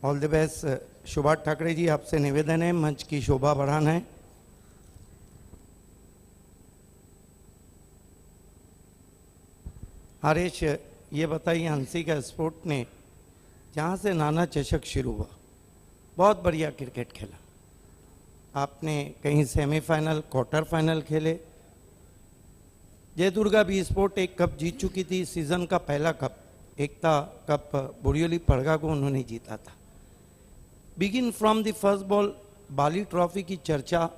All the best. Subhash Thackeray ji, आपसे निवेदन है मंच की शोभा बढ़ाना है। हरीश, ये बताइए, हंसिका स्पोर्ट ने जहाँ से नाना चषक शुरू हुआ, बहुत बढ़िया क्रिकेट खेला। आपने कहीं सेमीफाइनल, क्वार्टर फाइनल खेले। जय दुर्गा बी स्पोर्ट एक कप जीत चुकी थी, सीजन का पहला कप, एकता कप बोरियोली पड़गा को उन्होंने जीता था। Begin from the first ball Bali trophy की चर्चा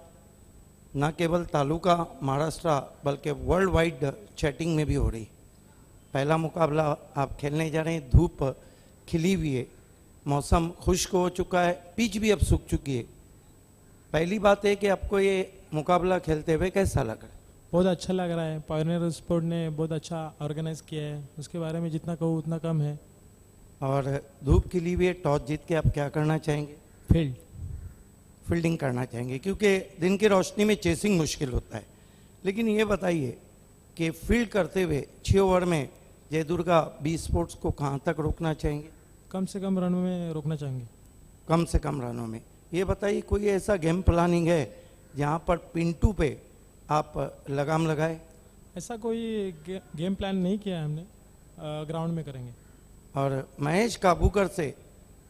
न केवल तालुका महाराष्ट्र बल्कि वर्ल्ड वाइड चैटिंग में भी हो रही। पहला मुकाबला आप खेलने जा रहे हैं, धूप खिली हुई है, मौसम खुश्क हो चुका है, पिच भी अब सूख चुकी है। पहली बात है कि आपको ये मुकाबला खेलते हुए कैसा लग रहा है? बहुत अच्छा लग रहा है। पायनियर स्पोर्ट ने बहुत अच्छा ऑर्गेनाइज किया है, उसके बारे में जितना कहूँ उतना कम है। और धूप खिली हुई है, टॉस जीत के आप क्या करना चाहेंगे? फील्डिंग करना चाहेंगे, क्योंकि दिन की रोशनी में चेसिंग मुश्किल होता है। लेकिन ये बताइए कि फील्ड करते हुए 6 ओवर में जय दुर्गा बी स्पोर्ट्स को कहाँ तक रोकना चाहेंगे? कम से कम रन में रोकना चाहेंगे। कम से कम रनों में। ये बताइए, कोई ऐसा गेम प्लानिंग है जहाँ पर पिंटू पे आप लगाम लगाए? ऐसा कोई गेम प्लान नहीं किया है हमने, ग्राउंड में करेंगे। और महेश काबूकर से,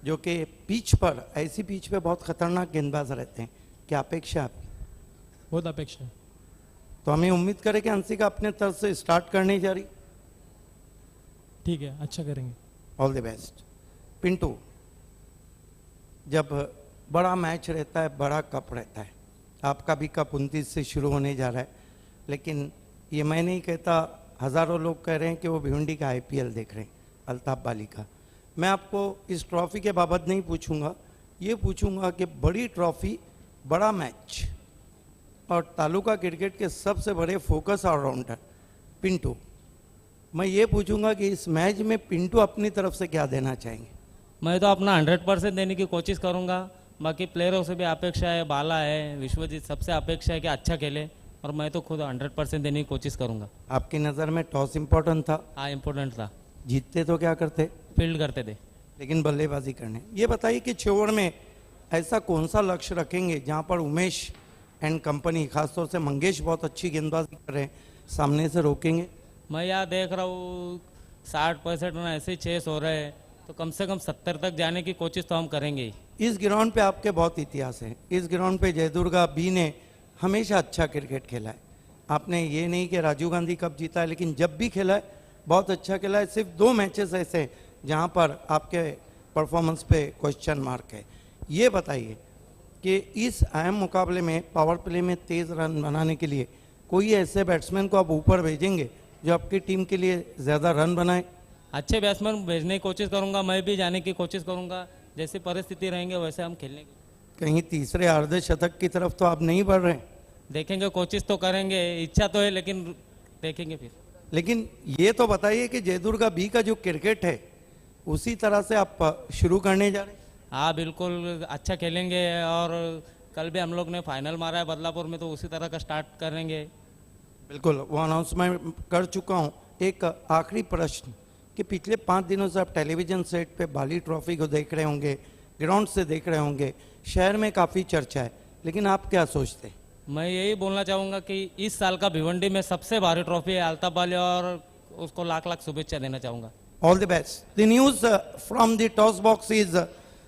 जो कि पिच पर, ऐसी पिच पे बहुत खतरनाक गेंदबाज रहते हैं, क्या अपेक्षा आपकी? बहुत अपेक्षा है। तो हमें उम्मीद करें कि हंसिका अपने तरफ से स्टार्ट करने जा रही। ठीक है, अच्छा करेंगे। All the best. पिंटू, जब बड़ा मैच रहता है, बड़ा कप रहता है, आपका भी कप 29 से शुरू होने जा रहा है, लेकिन ये मैं नहीं कहता, हज़ारों लोग कह रहे हैं कि वो भिवंडी का IPL देख रहे हैं, अल्ताफ बाली का। मैं आपको इस ट्रॉफी के बाबत नहीं पूछूंगा, ये पूछूंगा कि बड़ी ट्रॉफी, बड़ा मैच और तालुका क्रिकेट के सबसे बड़े फोकस ऑलराउंडर पिंटू, मैं ये पूछूंगा कि इस मैच में पिंटू अपनी तरफ से क्या देना चाहेंगे? मैं तो अपना 100% देने की कोशिश करूंगा। बाकी प्लेयरों से भी अपेक्षा है, बाला है, विश्वजीत, सबसे अपेक्षा है कि अच्छा खेले, और मैं तो खुद 100% देने की कोशिश करूंगा। आपकी नज़र में टॉस इम्पोर्टेंट था? हाँ, इम्पोर्टेंट था। जीतते तो क्या करते? फील्ड करते थे, लेकिन बल्लेबाजी करने। ये बताइए कि 6 ओवर में ऐसा कौन सा लक्ष्य रखेंगे जहां पर उमेश एंड कंपनी, खासतौर से मंगेश बहुत अच्छी गेंदबाजी कर रहे हैं, सामने से रोकेंगे? मैं यहाँ देख रहा हूँ 60-65 रन ऐसे चेस हो रहे हैं, तो कम से कम 70 तक जाने की कोशिश तो हम करेंगे ही। इस ग्राउंड पे आपके बहुत इतिहास है। इस ग्राउंड पे जय दुर्गा बी ने हमेशा अच्छा क्रिकेट खेला है। आपने ये नहीं कि राजीव गांधी कप जीता है, लेकिन जब भी खेला है बहुत अच्छा खेला है। सिर्फ 2 मैचेस ऐसे जहां पर आपके परफॉर्मेंस पे क्वेश्चन मार्क है। ये बताइए कि इस अहम मुकाबले में पावर प्ले में तेज रन बनाने के लिए कोई ऐसे बैट्समैन को आप ऊपर भेजेंगे जो आपकी टीम के लिए ज़्यादा रन बनाए? अच्छे बैट्समैन भेजने की कोशिश करूंगा, मैं भी जाने की कोशिश करूंगा, जैसी परिस्थिति रहेंगे वैसे हम खेलने की। कहीं तीसरे अर्धशतक की तरफ तो आप नहीं बढ़ रहे? देखेंगे, कोशिश तो करेंगे, इच्छा तो है, लेकिन देखेंगे फिर। लेकिन ये तो बताइए कि जय दुर्गा बी का जो क्रिकेट है उसी तरह से आप शुरू करने जा रहे हैं? हाँ बिल्कुल, अच्छा खेलेंगे, और कल भी हम लोग ने फाइनल मारा है बदलापुर में, तो उसी तरह का स्टार्ट करेंगे। बिल्कुल, वो अनाउंसमेंट कर चुका हूँ। एक आखिरी प्रश्न कि पिछले 5 दिनों से आप टेलीविजन सेट पे बाली ट्रॉफी को देख रहे होंगे, ग्राउंड से देख रहे होंगे, शहर में काफ़ी चर्चा है, लेकिन आप क्या सोचते हैं? मैं यही बोलना चाहूँगा कि इस साल का भिवंडी में सबसे भारी ट्रॉफी है अल्ताफ बाली, और उसको लाख लाख शुभेच्छा देना चाहूँगा। All the best. The news from the toss box is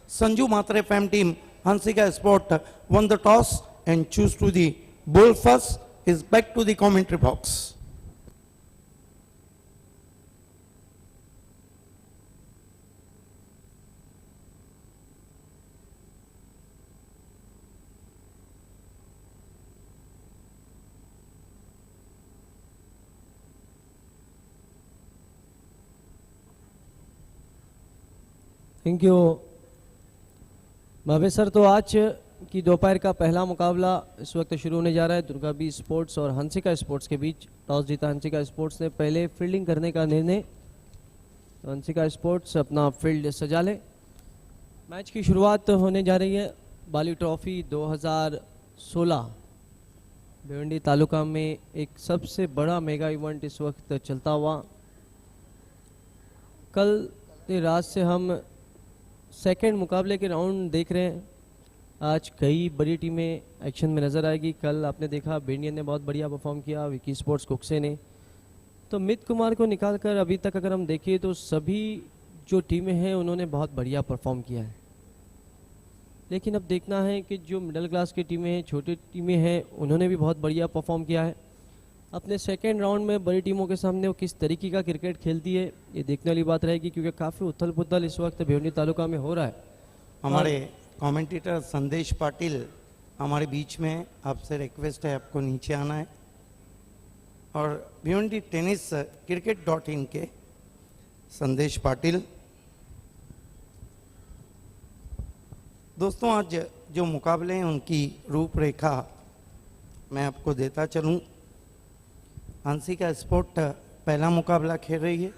Sanju Matre fam team Hansika Sport won the toss and choose to the bowl first. Is back to the commentary box. Thank you Bhavesh sir. तो आज की दोपहर का पहला मुकाबला इस वक्त शुरू होने जा रहा है दुर्गा बी स्पोर्ट्स और हंसिका स्पोर्ट्स के बीच। टॉस जीता हंसिका स्पोर्ट्स ने, पहले फील्डिंग करने का निर्णय, तो हंसिका स्पोर्ट्स अपना फील्ड सजा ले। मैच की शुरुआत होने जा रही है। बाली ट्रॉफी 2016 भिवंडी तालुका में एक सबसे बड़ा मेगा इवेंट इस वक्त चलता हुआ। कल रात से हम सेकंड मुकाबले के राउंड देख रहे हैं। आज कई बड़ी टीमें एक्शन में नज़र आएगी। कल आपने देखा बेंडियन ने बहुत बढ़िया परफॉर्म किया, विकी स्पोर्ट्स कुक्से ने। तो मित कुमार को निकालकर अभी तक अगर हम देखें तो सभी जो टीमें हैं उन्होंने बहुत बढ़िया परफॉर्म किया है। लेकिन अब देखना है कि जो मिडिल क्लास की टीमें हैं, छोटी टीमें हैं, उन्होंने भी बहुत बढ़िया परफॉर्म किया है। अपने सेकेंड राउंड में बड़ी टीमों के सामने वो किस तरीके का क्रिकेट खेलती है, ये देखने वाली बात रहेगी, क्योंकि काफ़ी उथल पुथल इस वक्त भिवंडी तालुका में हो रहा है। हमारे कमेंटेटर संदेश पाटिल हमारे बीच में हैं। आपसे रिक्वेस्ट है आपको नीचे आना है। और भिवंडी टेनिस cricket.in के संदेश पाटिल। दोस्तों, आज जो मुकाबले हैं उनकी रूपरेखा मैं आपको देता चलूं। हंसिका स्पोर्ट पहला मुकाबला खेल रही है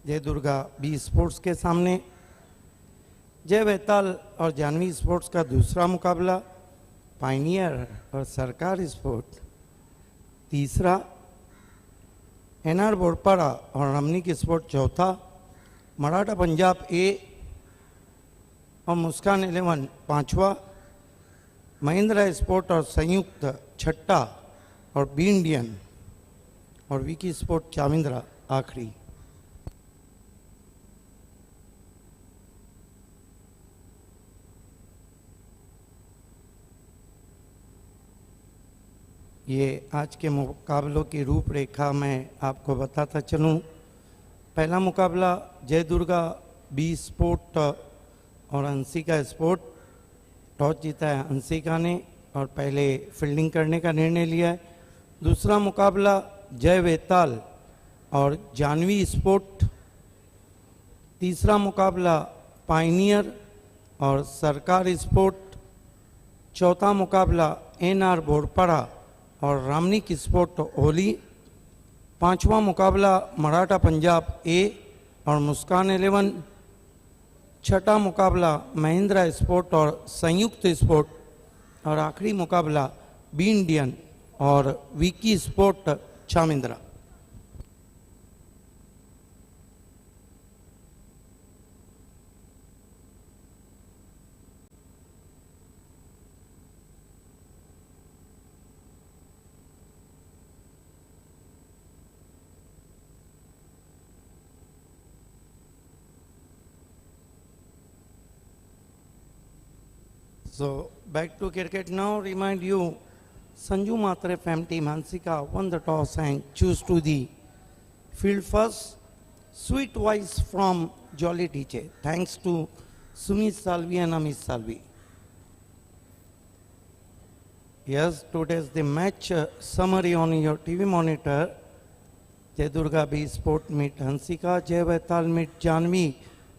जय दुर्गा बी स्पोर्ट्स के सामने। जय बेताल और जानवी स्पोर्ट्स का दूसरा मुकाबला, पायनियर और सरकार स्पोर्ट तीसरा, एनआर बोरपाड़ा और रमनीक स्पोर्ट चौथा, मराठा पंजाब ए और मुस्कान 11 पांचवा, महिंद्रा स्पोर्ट और संयुक्त छठा और बी इंडियन और विकी स्पोर्ट चामिंद्रा आखिरी। ये आज के मुकाबलों की रूपरेखा मैं आपको बताता चलूं। पहला मुकाबला जय दुर्गा बी स्पोर्ट और हंसिका स्पोर्ट। टॉस जीता है हंसिका ने और पहले फील्डिंग करने का निर्णय लिया है। दूसरा मुकाबला जय बेताल और जानवी स्पोर्ट। तीसरा मुकाबला पायनियर और सरकार स्पोर्ट। चौथा मुकाबला एनआर बोरपाड़ा और रामनिक स्पोर्ट होली। पांचवा मुकाबला मराठा पंजाब ए और मुस्कान 11। छठा मुकाबला महिंद्रा स्पोर्ट और संयुक्त स्पोर्ट और आखिरी मुकाबला बी इंडियन और Vicky sport Chamindra. So back to cricket now. Remind you, Sanju Matre FM team Hansika won the toss and choose to the field first. Sweet voice from Jolly DJ. Thanks to Sumit Salvi and Amit Salvi. Yes, today's the match summary on your TV monitor. Jai Durga B Sport meet Hansika, Jai Betal meet Janvi,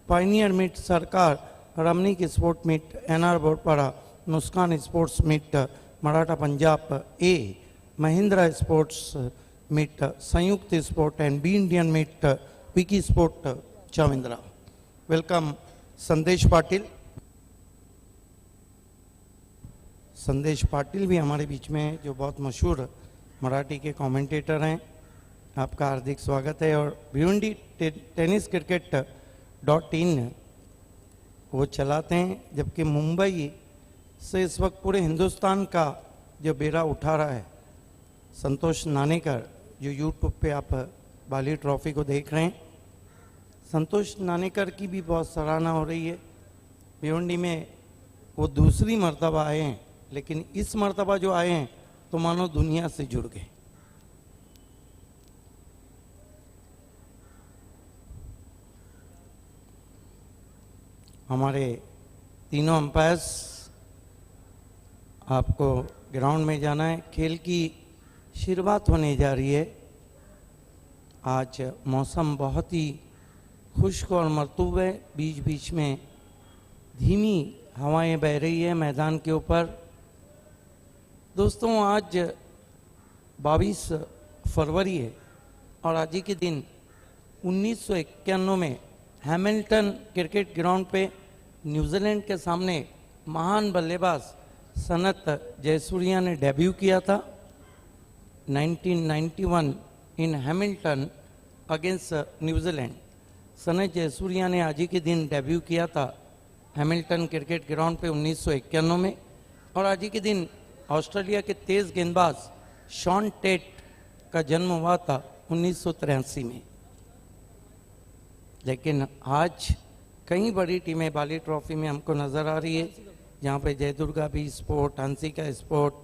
Pioneer meet Sarkar, Ramnik Sport meet NR Borpara, Muskan Sports meet Maratha Punjab A, Mahindra Sports meet Sanyukt Sport and B Indian meet Wiki Sport Chavindra. Welcome संदेश पाटिल। संदेश पाटिल भी हमारे बीच में है, जो बहुत मशहूर मराठी के कमेंटेटर हैं। आपका हार्दिक स्वागत है। और भिवंडी टेनिस cricket.in वो चलाते हैं, जबकि मुंबई से इस वक्त पूरे हिंदुस्तान का जो बेड़ा उठा रहा है संतोष नानेकर, जो यूट्यूब पे आप बाली ट्रॉफी को देख रहे हैं। संतोष नानेकर की भी बहुत सराहना हो रही है। भिवंडी में वो दूसरी मर्तबा आए हैं, लेकिन इस मर्तबा जो आए हैं तो मानो दुनिया से जुड़ गए। हमारे तीनों अंपायर्स आपको ग्राउंड में जाना है। खेल की शुरुआत होने जा रही है। आज मौसम बहुत ही खुश्क और मरतूब है। बीच बीच में धीमी हवाएं बह रही है मैदान के ऊपर। दोस्तों, आज 22 फरवरी है और आज ही के दिन 1991 में हैमिल्टन क्रिकेट ग्राउंड पे न्यूजीलैंड के सामने महान बल्लेबाज सनत जयसूर्या ने डेब्यू किया था। 1991 in Hamilton against New Zealand. Sanath Jayasuriya ने आज ही के दिन डेब्यू किया था हैमिल्टन क्रिकेट ग्राउंड पे 1991 में, और आज ही के दिन ऑस्ट्रेलिया के तेज गेंदबाज शॉन टेट का जन्म हुआ था 1983 में। लेकिन आज कई बड़ी टीमें बाली ट्रॉफी में हमको नज़र आ रही है, जहाँ पे जयदुर्गा भी sport, Hansika sport,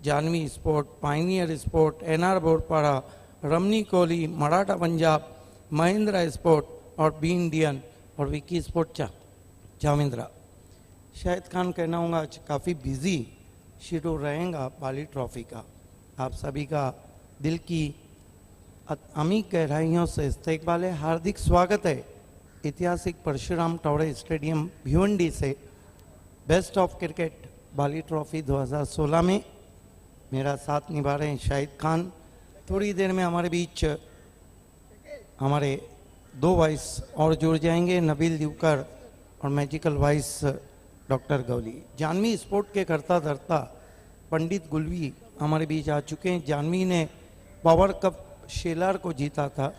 Janhvi sport, pioneer sport, NR Borpada, Ramani Kohli, Maratha Punjab, Mahindra sport और बी इंडियन और विकी स्पोर्ट चामिंद्रा। शाहिद खान कहना होगा आज काफ़ी बिजी शेड्यूल रहेगा बाली ट्रॉफी का। आप सभी का दिल की अमीर गहराइयों से इस्तकबाल है, हार्दिक स्वागत है ऐतिहासिक परशुराम टॉवरे स्टेडियम भिवंडी से best of cricket Bali trophy 2016 में। मेरा साथ निभा रहे हैं शाहिद खान। थोड़ी देर में हमारे बीच हमारे 2 वाइस और जुड़ जाएंगे, नबील दिवकर और magical voice doctor Gauli. Janvi sport के करता धरता पंडित गुलवी हमारे बीच आ चुके हैं। जानवी ने पावर कप शेलार को जीता था।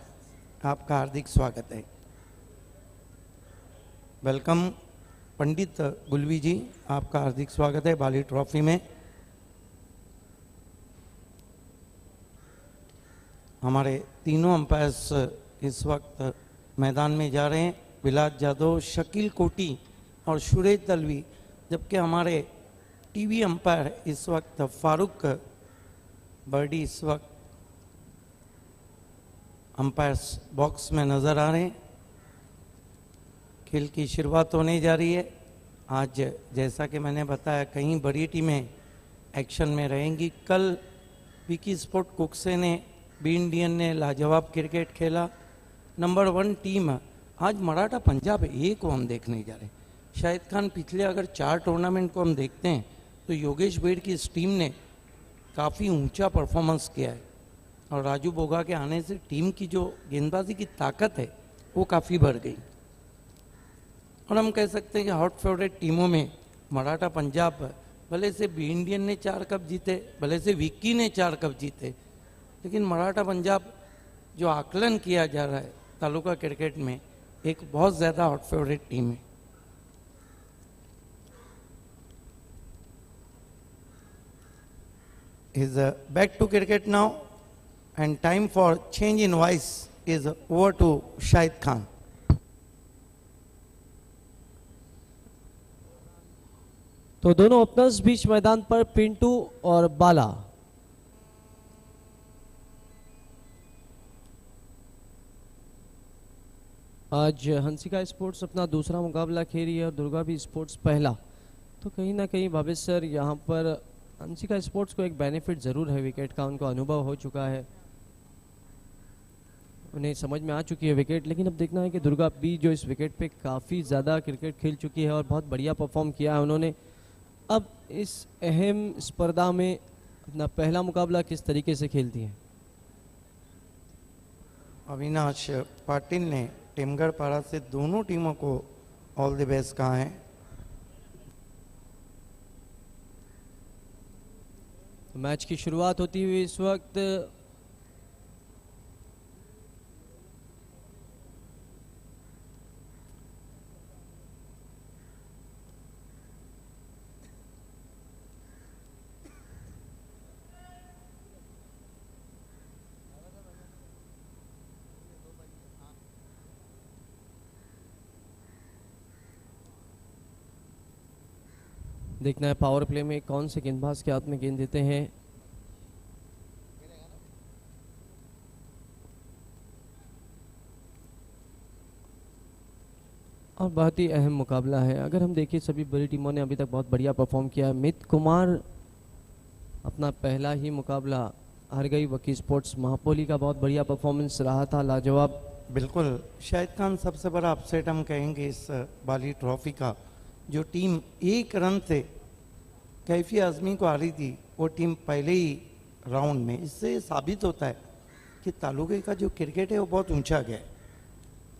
आपका हार्दिक स्वागत है, वेलकम पंडित गुलवी जी, आपका हार्दिक स्वागत है बाली ट्रॉफी में। हमारे तीनों अंपायर्स इस वक्त मैदान में जा रहे हैं, विलास जादव, शकील कोटी और सुरेश दलवी, जबकि हमारे टीवी अंपायर इस वक्त फारूक बर्डी इस वक्त अंपायर्स बॉक्स में नज़र आ रहे हैं। खेल की शुरुआत होने जा रही है। आज जैसा कि मैंने बताया कई बड़ी टीमें एक्शन में रहेंगी। कल विकी स्पोर्ट कुकसे ने, बी इंडियन ने लाजवाब क्रिकेट खेला। नंबर 1 टीम आज मराठा पंजाब है, ये को हम देखने जा रहे हैं। शाहिद खान, पिछले अगर 4 टूर्नामेंट को हम देखते हैं तो योगेश बेड़ की इस टीम ने काफ़ी ऊंचा परफॉर्मेंस किया है, और राजू बोगा के आने से टीम की जो गेंदबाजी की ताकत है वो काफ़ी बढ़ गई। और हम कह सकते हैं कि हॉट फेवरेट टीमों में मराठा पंजाब, भले से बी इंडियन ने 4 कप जीते, भले से विक्की ने 4 कप जीते, लेकिन मराठा पंजाब जो आकलन किया जा रहा है तालुका क्रिकेट में, एक बहुत ज़्यादा हॉट फेवरेट टीम है। Is back to cricket now, and time for change in voice is over to Shahid Khan. तो दोनों ओपनर्स बीच मैदान पर पिंटू और बाला। आज हंसिका स्पोर्ट्स अपना दूसरा मुकाबला खेल रही है और दुर्गा भी स्पोर्ट्स पहला। तो कहीं ना कहीं भावेश सर, यहाँ पर हंसिका स्पोर्ट्स को एक बेनिफिट ज़रूर है विकेट का, उनको अनुभव हो चुका है, उन्हें समझ में आ चुकी है विकेट। लेकिन अब देखना है कि दुर्गा भी जो इस विकेट पे काफ़ी ज़्यादा क्रिकेट खेल चुकी है और बहुत बढ़िया परफॉर्म किया है उन्होंने। अब इस अहम स्पर्धा में अपना पहला मुकाबला किस तरीके से खेलती है। अविनाश पाटिल ने टीमगढ़ पारा से दोनों टीमों को ऑल द बेस्ट कहा है। मैच की शुरुआत होती हुई इस वक्त देखना है पावर प्ले में कौन से गेंदबाज के हाथ में गेंद देते हैं। और बहुत ही अहम मुकाबला है। अगर हम देखें सभी बड़ी टीमों ने अभी तक बहुत बढ़िया परफॉर्म किया है। मित कुमार अपना पहला ही मुकाबला हार गई। वकी स्पोर्ट्स महापोली का बहुत बढ़िया परफॉर्मेंस रहा था, लाजवाब। बिल्कुल शाहिद खान, सबसे बड़ा अपसेट हम कहेंगे इस बाली ट्रॉफी का, जो टीम 1 रन से कैफी आजमी को हारी थी, वो टीम पहले ही राउंड में। इससे साबित होता है कि तालुके का जो क्रिकेट है वो बहुत ऊंचा गया है।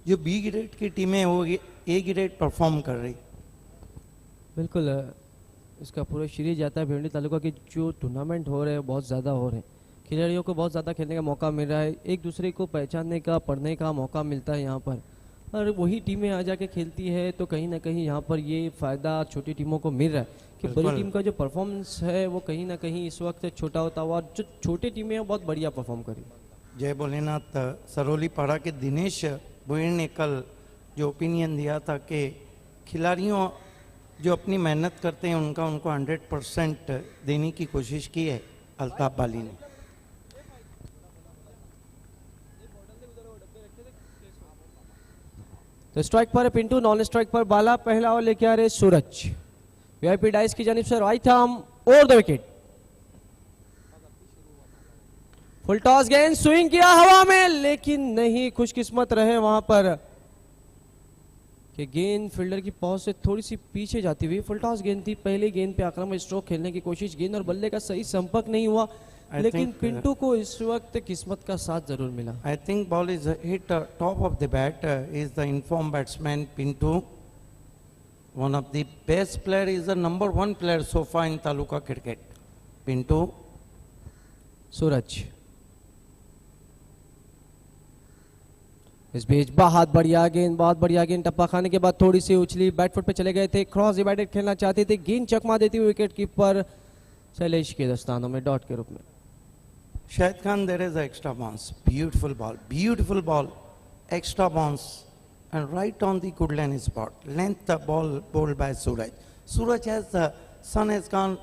जो बी ग्रेड की टीमें वो ए ग्रेड परफॉर्म कर रही। बिल्कुल, इसका पूरा सीरीज जाता है। भिवंडी तालुका के जो टूर्नामेंट हो रहे हैं बहुत ज़्यादा हो रहे हैं, खिलाड़ियों को बहुत ज़्यादा खेलने का मौका मिल रहा है, एक दूसरे को पहचानने का, पढ़ने का मौका मिलता है यहाँ पर। और वही टीमें आ जाके खेलती है तो कहीं ना कहीं यहाँ पर ये फ़ायदा छोटी टीमों को मिल रहा है कि बड़ी बिल्कुल। टीम का जो परफॉर्मेंस है वो कहीं ना कहीं इस वक्त छोटा होता हुआ, और जो छोटी टीमें हैं वो बहुत बढ़िया परफॉर्म करी। जय भोलेनाथ। सरोली पाड़ा के दिनेश भुईर ने कल जो ओपिनियन दिया था कि खिलाड़ियों जो अपनी मेहनत करते हैं उनको 100% देने की कोशिश की है अल्ताफ बाली ने। तो स्ट्राइक पर है पिंटू, नॉन स्ट्राइक पर बाला, पहला और लेके आ रहे सूरज। वीआईपी डाइस की जानिब से right arm over the wicket. Full toss गेंद, स्विंग किया हवा में लेकिन नहीं, खुशकिस्मत रहे वहां पर कि गेंद फील्डर की पहुंच से थोड़ी सी पीछे जाती हुई। फुल टॉस गेंद थी, पहली गेंद पे आक्रामक स्ट्रोक खेलने की कोशिश, गेंद और बल्ले का सही संपर्क नहीं हुआ, I लेकिन think, पिंटू को इस वक्त किस्मत का साथ जरूर मिला। I think ball is hit top of the bat. Is the informed batsman Pinto. One of the best player, is the number 1 player so far in Taluka cricket. Pinto. सूरज इस बीच बहुत बढ़िया गेंद, बहुत बढ़िया गेंद, टप्पा खाने के बाद थोड़ी सी उछली, बैटफुट पे चले गए थे, क्रॉस डिवाइडेड खेलना चाहते थे, गेंद चकमा देती हुई विकेट कीपर शैलेश के दस्तानों में डॉट के रूप में। Shahid Khan, there is an extra bounce. Beautiful ball, extra bounce, and right on the good line spot. Length the ball bowled by Suraj. Suraj has the sun has gone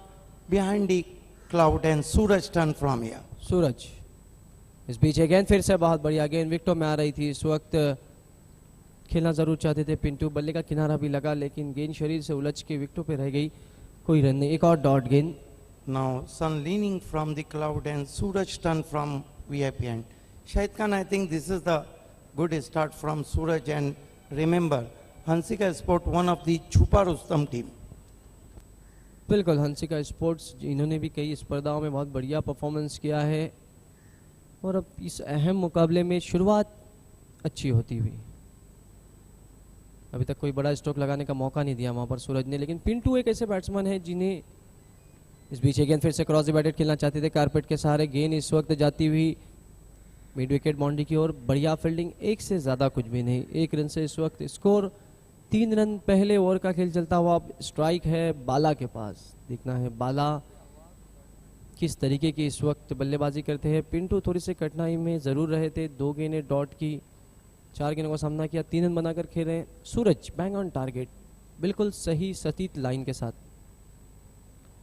behind the cloud and Suraj turned from here. सूरज इस बीच गेंद फिर से बहुत बढ़िया गेंद विकेटों में आ रही थी, इस वक्त खेलना जरूर चाहते थे पिंटू, बल्ले का किनारा भी लगा लेकिन गेंद शरीर से उलझ के विकेटों पे रह गई, कोई रन नहीं। एक और डॉट गेंद। Now sun leaning from the cloud and Suraj turned from VIP end. Shahid Khan, I think this is the good start from Suraj, and remember Hansika Sport one of the Chupa Rustam team. बिल्कुल, Hansika sports इन्होंने भी कई स्पर्धाओं में बहुत बढ़िया performance किया है और अब इस अहम मुकाबले में शुरुआत अच्छी होती हुई। अभी तक कोई बड़ा स्ट्रोक लगाने का मौका नहीं दिया वहां पर सूरज ने, लेकिन पिंटू एक ऐसे बैट्समैन है जिन्हें इस बीच गेंद फिर से क्रॉस डिवाइडेड खेलना चाहते थे, कारपेट के सहारे गेंद इस वक्त जाती हुई मिड विकेट बाउंड्री की ओर, बढ़िया फील्डिंग, एक से ज़्यादा कुछ भी नहीं, 1 रन से इस वक्त स्कोर 3 रन। पहले ओवर का खेल चलता हुआ, अब स्ट्राइक है बाला के पास, देखना है बाला किस तरीके की इस वक्त बल्लेबाजी करते हैं। पिंटू थोड़ी सी कठिनाई में ज़रूर रहे थे, 2 गेंदें डॉट की, 4 गेंदों का सामना किया, 3 रन बनाकर खेले। सूरज बैंग ऑन टारगेट, बिल्कुल सही सटीक लाइन के साथ,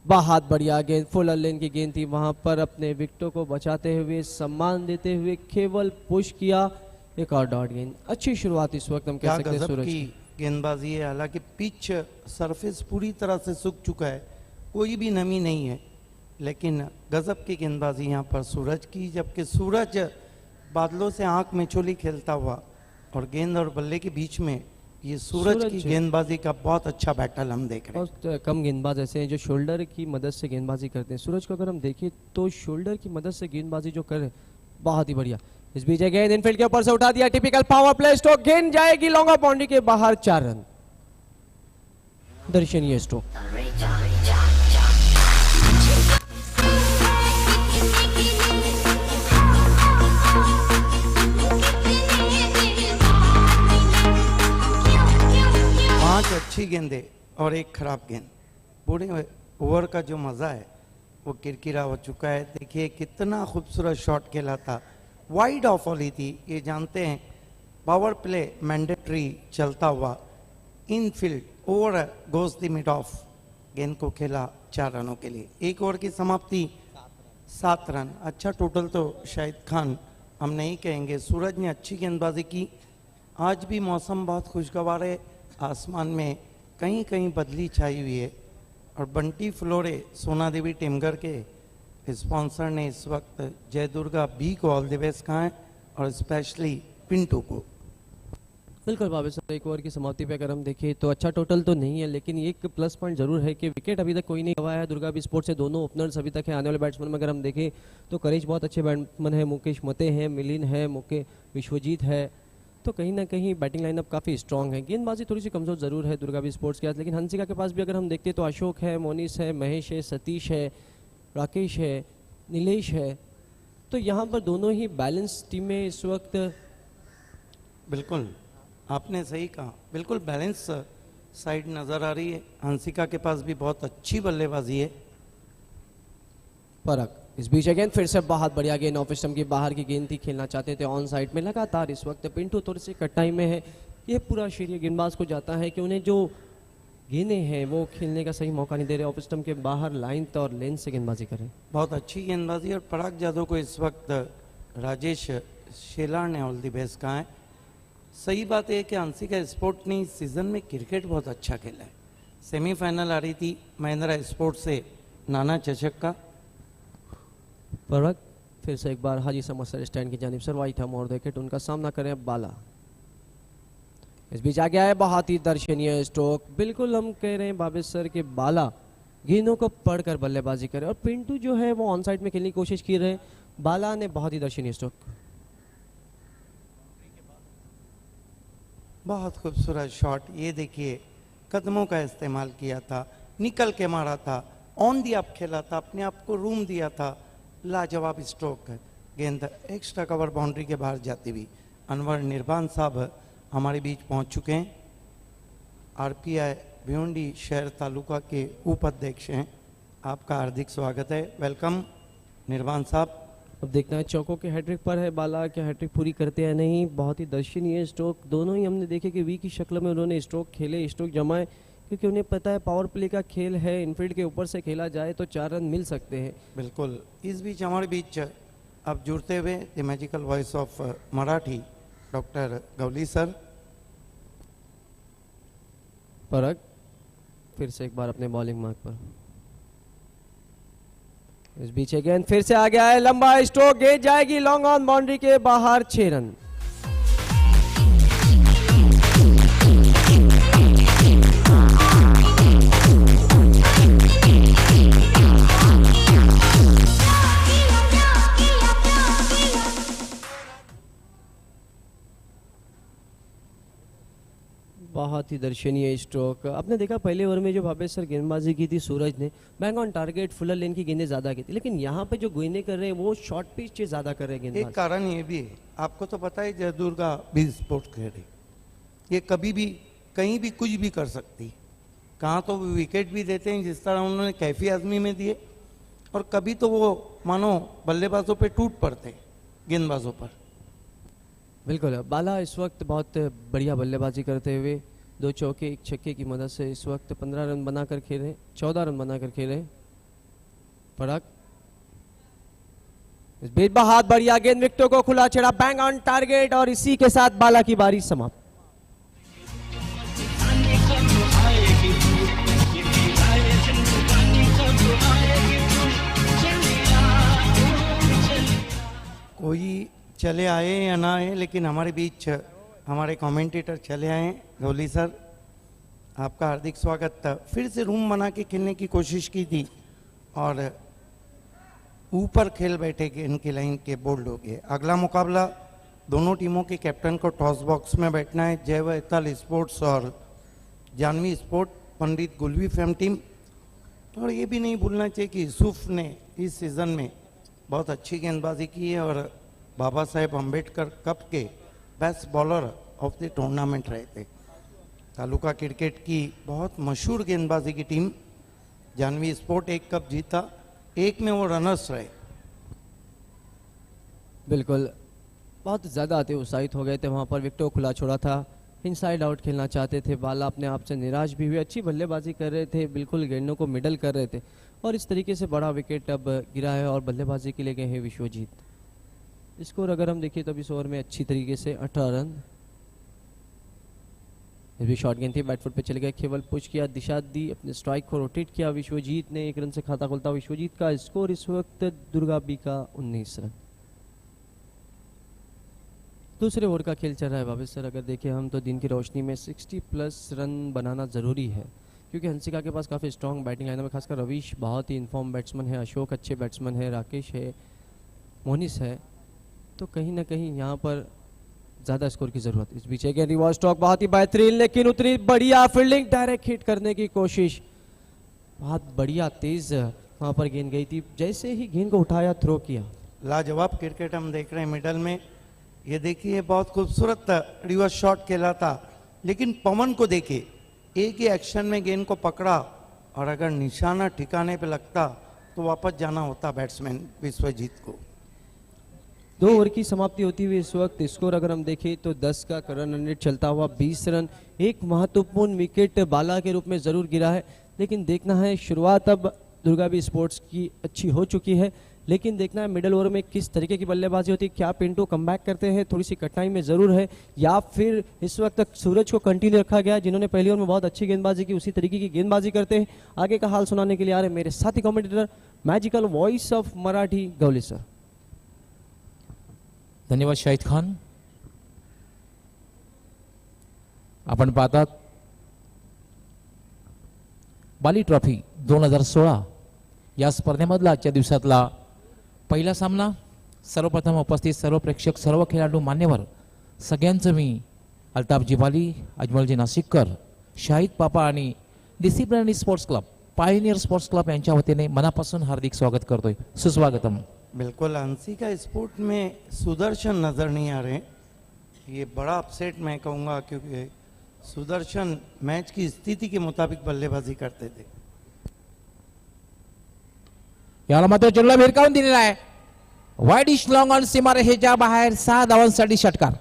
बहुत बढ़िया गेंद, फुल लेन की गेंद थी, वहां पर अपने विकेटों को बचाते हुए, सम्मान देते हुए केवल पुश किया। एक और डॉट गेंद, अच्छी शुरुआत इस वक्त हम कह क्या सकते हैं गजब सूरज की की। गेंदबाजी है, हालांकि पिच सरफेस पूरी तरह से सूख चुका है, कोई भी नमी नहीं है, लेकिन गजब की गेंदबाजी यहाँ पर सूरज की, जबकि सूरज बादलों से आंख मिचोली खेलता हुआ और गेंद और बल्ले के बीच में ये सूरज की गेंदबाजी का बहुत अच्छा बैटल हम देख रहे हैं। बहुत कम गेंदबाज ऐसे हैं जो शोल्डर की मदद से गेंदबाजी करते हैं। सूरज को अगर हम देखें तो शोल्डर की मदद से गेंदबाजी जो कर रहे हैं, बहुत ही बढ़िया। इस बीच गेंद इनफील्ड के ऊपर से उठा दिया, टिपिकल पावर प्ले स्ट्रोक, गेंद जाएगी लॉन्ग ऑफ बाउंड्री के बाहर, 4 रन। दर्शनीय स्ट्रोक। पांच अच्छी गेंदें और एक खराब गेंद, पूरे ओवर का जो मजा है वो किरकिरा हो चुका है। देखिए कितना खूबसूरत शॉट खेला था, वाइड ऑफ वाली थी, ये जानते हैं पावर प्ले मैंडेटरी चलता हुआ, Enfield over goes the mid of, गेंद को खेला 4 रनों के लिए। एक ओवर की समाप्ति 7 रन, अच्छा टोटल तो शाहिद खान हम नहीं कहेंगे। सूरज ने अच्छी गेंदबाजी की, आज भी मौसम बहुत खुशगवार है, आसमान में कहीं कहीं बदली छाई हुई है और बंटी फ्लोरे सोना देवी टेमगर के स्पॉन्सर ने इस वक्त जय दुर्गा बी को ऑल द बेस्ट कहा है और स्पेशली पिंटू को। बिल्कुल बाबे सर, एक ओवर की समाप्ति पे अगर हम देखें तो अच्छा टोटल तो नहीं है, लेकिन एक प्लस पॉइंट जरूर है कि विकेट अभी तक कोई नहीं गवाया है। दुर्गा बी स्पोर्ट्स से दोनों ओपनर्स अभी तक है। आने वाले बैट्समैन में अगर हम देखें तो करेज बहुत अच्छे बैट्समैन है, मुकेश मते हैं, मिलिन है, विश्वजीत है, तो कहीं ना कहीं बैटिंग लाइनअप काफ़ी स्ट्रांग है। गेंदबाजी थोड़ी सी कमज़ोर ज़रूर है दुर्गा बी स्पोर्ट्स के पास, लेकिन हंसिका के पास भी अगर हम देखते हैं तो अशोक है, मोनिस है, महेश है, सतीश है, राकेश है, नीलेश है, तो यहाँ पर दोनों ही बैलेंस टीम में इस वक्त। बिल्कुल, आपने सही कहा, बिल्कुल बैलेंस साइड नजर आ रही है। हंसिका के पास भी बहुत अच्छी बल्लेबाजी है। परख इस बीच अगेन फिर से बहुत बढ़िया गेंद ऑफ स्टंप की बाहर की गेंद थी, खेलना चाहते थे ऑन साइड में। लगातार इस वक्त पिंटू थोड़ी सी कटाई में है। ये पूरा श्रेय गेंदबाज को जाता है कि उन्हें जो गेंदें हैं वो खेलने का सही मौका नहीं दे रहे, ऑफ स्टंप के बाहर लाइन और लेन से गेंदबाजी करें। बहुत अच्छी गेंदबाजी। और पराग जाधव को इस वक्त राजेश शेलार ने ऑल दी बेस्ट कहा है। सही बात है कि हंसिका स्पोर्ट ने इस सीजन में क्रिकेट बहुत अच्छा खेला है। सेमीफाइनल आ रही थी महिंद्रा स्पोर्ट से नाना चषक का। परख फिर से एक बार हाजी समस्या स्टैंड की जानिब से वाइट हम और विकेट उनका सामना करें बाला। इस बीच आ गया है बहुत ही दर्शनीय स्ट्रोक। बिल्कुल हम कह रहे हैं बाबिस सर के बाला गेंदों को पढ़कर बल्लेबाजी करे और पिंटू जो है वो ऑन साइड में खेलने की कोशिश की रहे। बाला ने बहुत ही दर्शनीय स्ट्रोक। बहुत खूबसूरत शॉट। ये देखिए कदमों का इस्तेमाल किया था, निकल के मारा था, ऑन दी अप खेला था, अपने आप को रूम दिया था। लाजवाब स्ट्रोक है। गेंद एक्स्ट्रा कवर बाउंड्री के बाहर जाती हुई। अनवर निर्बान साहब हमारे बीच पहुंच चुके हैं। आरपीआई भिवंडी शहर तालुका के उपाध्यक्ष हैं। आपका हार्दिक स्वागत है। वेलकम निर्बान साहब। अब देखना है चौकों के हैट्रिक पर है बाला, क्या हैट्रिक पूरी करते हैं नहीं। बहुत ही दर्शनीय स्ट्रोक। दोनों ही हमने देखे कि वी की शक्ल में उन्होंने स्ट्रोक खेले, स्ट्रोक जमाए, क्योंकि उन्हें पता है पावर प्ले का खेल है, इनफील्ड के ऊपर से खेला जाए तो 4 रन मिल सकते हैं। बिल्कुल। इस बीच हमारे बीच अब जुड़ते हुए the magical voice of Marathi doctor Gawli sir. परख फिर से एक बार अपने बॉलिंग मार्क पर। इस बीच गेंद फिर से आ गया है, लंबा स्ट्रोक, गेंद जाएगी लॉन्ग ऑन बाउंड्री के बाहर, 6 रन। बहुत ही दर्शनीय स्ट्रोक। आपने देखा पहले ओवर में जो भावेश सर गेंदबाजी की थी सूरज ने, बैंग ऑन टारगेट फुलर लेन की गेंदें ज्यादा की थी, लेकिन यहाँ पे जो गेंदें कर रहे हैं वो शॉर्ट पिच ज्यादा कर रहे हैं एक गेंदबाज। कारण ये भी है, आपको तो पता है जयदुर्गा भी स्पोर्ट्स खेले, ये कभी भी कहीं भी कुछ भी कर सकती है। कहाँ तो विकेट भी देते हैं जिस तरह उन्होंने कैफी आजमी में दिए, और कभी तो वो मानो बल्लेबाजों पे टूट पड़ते हैं गेंदबाजों पर। बिल्कुल। बाला इस वक्त बहुत बढ़िया बल्लेबाजी करते हुए 2 चौके 1 छक्के की मदद से इस वक्त 15 रन बनाकर खेले, 14 रन बनाकर खेले। पराग इस बीच बहुत बढ़िया गेंद, विकेटों को खुला छेड़ा, बैंग ऑन टारगेट, और इसी के साथ बाला की बारी समाप्त। कोई चले आए या ना आए, लेकिन हमारे बीच हमारे कमेंटेटर चले आए हैं। गौली सर, आपका हार्दिक स्वागत। फिर से रूम बना के खेलने की कोशिश की थी और ऊपर खेल बैठे कि इनकी लाइन के बोल्ड हो गए। अगला मुकाबला दोनों टीमों के कैप्टन को टॉस बॉक्स में बैठना है। जय वैताल स्पोर्ट्स और जानवी स्पोर्ट, पंडित गुलवी फेम टीम। और ये भी नहीं भूलना चाहिए कि यूसुफ ने इस सीज़न में बहुत अच्छी गेंदबाजी की है और बाबा साहेब अम्बेडकर कप के best bowler of the tournament रहे थे। तालुका क्रिकेट की बहुत मशहूर गेंदबाजी की टीम जानवी स्पोर्ट 1 कप जीता, 1 में वो रनर्स रहे। बिल्कुल, बहुत ज़्यादा अति उत्साहित हो गए थे वहाँ पर, विकेटों खुला छोड़ा था, इनसाइड आउट खेलना चाहते थे। बाला अपने आप से निराश भी हुए, अच्छी बल्लेबाजी कर रहे थे, बिल्कुल गेंदों को मिडल कर रहे थे, और इस तरीके से बड़ा विकेट अब गिरा है और बल्लेबाजी के लिए गए हैं विश्वजीत। स्कोर अगर हम देखिए तो इस ओवर में अच्छी तरीके से 18 रन। फिर भी शॉर्ट गेंद थी, बैट फुट पे चले गए, केवल पुश किया, दिशा दी, अपने स्ट्राइक को रोटेट किया विश्वजीत ने, 1 रन से खाता खोलता विश्वजीत का स्कोर इस वक्त दुर्गा बी का 19 रन। दूसरे ओवर का खेल चल रहा है भावेश सर। अगर देखें हम तो दिन की रोशनी में 60+ रन बनाना ज़रूरी है, क्योंकि हंसिका के पास काफ़ी स्ट्रॉन्ग बैटिंग लाइन में, खासकर रवीश बहुत ही इन्फॉर्म बैट्समैन है, अशोक अच्छे बैट्समैन है, राकेश है, मोनिस है, तो कहीं ना कहीं यहाँ पर ज़्यादा स्कोर की ज़रूरत। इस बीच अगेन रिवर्स स्ट्रोक बहुत ही बेहतरीन, लेकिन उतनी बढ़िया फील्डिंग, डायरेक्ट हिट करने की कोशिश, बहुत बढ़िया तेज़ वहाँ पर गेंद गई थी, जैसे ही गेंद को उठाया थ्रो किया। लाजवाब क्रिकेट हम देख रहे हैं मिडल में। ये देखिए बहुत खूबसूरत रिवर्स शॉट खेला था, लेकिन पवन को देखे एक ही एक्शन में गेंद को पकड़ा और अगर निशाना ठिकाने पे लगता तो वापस जाना होता बैट्समैन विश्वजीत को। 2 ओवर की समाप्ति होती हुई इस वक्त स्कोर अगर हम देखें तो 10 का रन रेट चलता हुआ 20 रन। एक महत्वपूर्ण विकेट बाला के रूप में जरूर गिरा है, लेकिन देखना है शुरुआत अब दुर्गाबी स्पोर्ट्स की अच्छी हो चुकी है, लेकिन देखना है मिडल ओवर में किस तरीके की बल्लेबाजी होती है। क्या पिंटू कमबैक करते हैं, थोड़ी सी कठिनाई में जरूर है, या फिर इस वक्त तक सूरज को कंटिन्यू रखा गया जिन्होंने पहली ओवर में बहुत अच्छी गेंदबाजी की, उसी तरीके की गेंदबाजी करते हैं। आगे का हाल सुनाने के लिए आ रहे मेरे साथी commentator magical voice of Marathi Gawli sir. धन्यवाद शाहिद खान। आपण पाहतात बाली ट्रॉफी 2016 या स्पर्धेमधला आजच्या दिवसातला पहिला सामना। सर्वप्रथम उपस्थित सर्व प्रेक्षक, सर्व खेळाडू, मान्यवर सगळ्यांचं मी अल्ताफजी बाली, अजमलजी नाशिककर, शाहिद पापा आणि disciplinary sports club, pioneer sports club यांच्या वतीने मनापासून हार्दिक स्वागत करतोय। सुस्वागतम। बिल्कुल, हंसी का स्पोर्ट में सुदर्शन नजर नहीं आ रहे, ये बड़ा अपसेट मैं कहूँगा, क्योंकि सुदर्शन मैच की स्थिति के मुताबिक बल्लेबाजी करते थे। याला मात्र चेंडूला भिरकावून दिलेला आहे, वाईड इश लॉंग ऑन सीमारेषेच्या बाहेर 6 धावांसाठी षटकार।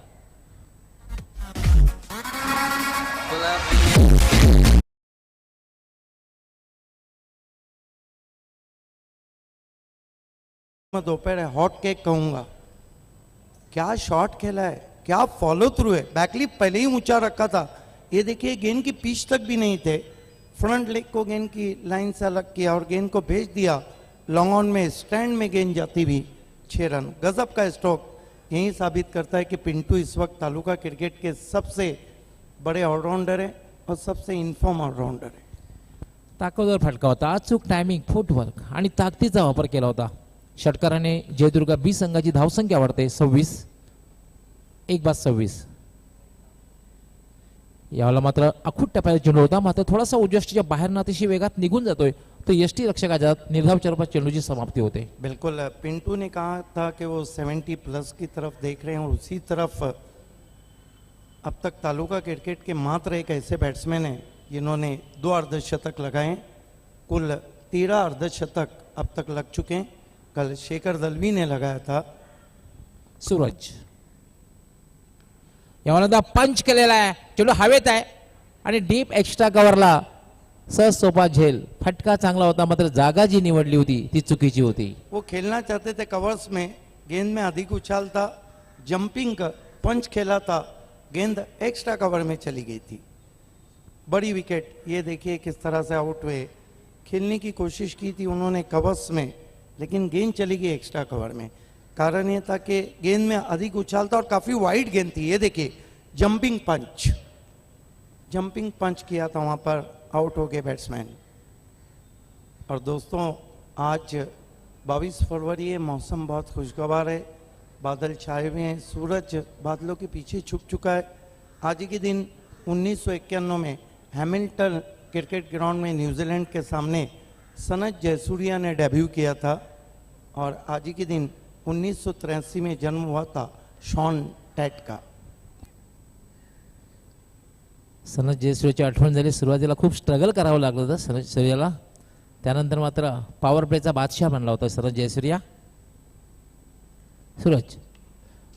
मैं दोपहर हॉट केक कहूंगा, क्या शॉट खेला है, क्या फॉलो थ्रू है। बैकलिप पहले ही ऊंचा रखा था, ये देखिए गेंद की पिच तक भी नहीं थे, फ्रंट लेग को गेंद की लाइन से अलग किया और गेंद को भेज दिया लॉन्ग ऑन में, स्टैंड में गेंद जाती भी 6 रन। गजब का स्ट्रोक। यही साबित करता है कि पिंटू इस वक्त तालुका क्रिकेट के सबसे बड़े ऑलराउंडर है और सबसे इन्फॉर्म ऑलराउंडर है। ताकदवर फटका होता, अचूक टायमिंग, फुटवर्क आणि ताकदीचा वापर केला होता। षटकाराने जयदुर्गा बी संघाची धावसंख्या वाढते 26, 1-26। यावेळेला मात्र अखूट टप्प्याचा चेंडू होता, मात्र थोडासा उजष्टीच्या बाहेर अतिशय वेगात निघून जातोय, तो यष्टी रक्षकाच्या निर्धाव चरपा चेंडूची समाप्ती होते। बिल्कुल, पिंटू ने कहा था कि वो 70 प्लस की तरफ देख रहे हैं और उसी तरफ अब तक तालुका क्रिकेट के मात्र एक ऐसे बैट्समैन हैं जिन्होंने 2 अर्धशतक लगाए। कुल 13 अर्धशतक अब तक लग चुके हैं। कल शेखर दलवी ने लगाया था। सूरज यावेळेला पंच केलेला आहे, चेंडू हवेत आहे आणि डीप एक्स्ट्रा कव्हरला सहज सोपा झेल। फटका चांगला होता, मात्र जागा जी निवडली होती ती चुकीची होती। वो खेलना चाहते थे कवर्स में, गेंद में अधिक उछाल था, जंपिंग पंच खेला था, गेंद एक्स्ट्रा कवर में चली गई थी। बड़ी विकेट, ये देखिए किस तरह से आउट हुए। खेलने की कोशिश की थी उन्होंने कवर्स में, लेकिन गेंद चली गई एक्स्ट्रा कवर में। कारण ये था कि गेंद में अधिक उछाल था और काफी वाइड गेंद थी। ये देखिए जंपिंग पंच किया था, वहां पर आउट हो गए बैट्समैन। और दोस्तों आज 22 फरवरी है, मौसम बहुत खुशगवार है, बादल छाए हुए हैं, सूरज बादलों के पीछे छुप चुका है। आज ही के दिन 1951 में हैमिल्टन क्रिकेट ग्राउंड में न्यूजीलैंड के सामने सनत जयसूर्या ने डेब्यू किया था, और आज ही के दिन 1983 में जन्म हुआ था शॉन टैट का। सनत जयसूर्याची आठवण झाली। सुरुवातीला खूप स्ट्रगल करावं लागलं होतं सनत जयसूर्याला, त्यानंतर मात्र पॉवर प्लेचा बादशाह बनला होता सनत जयसूर्या। सूरज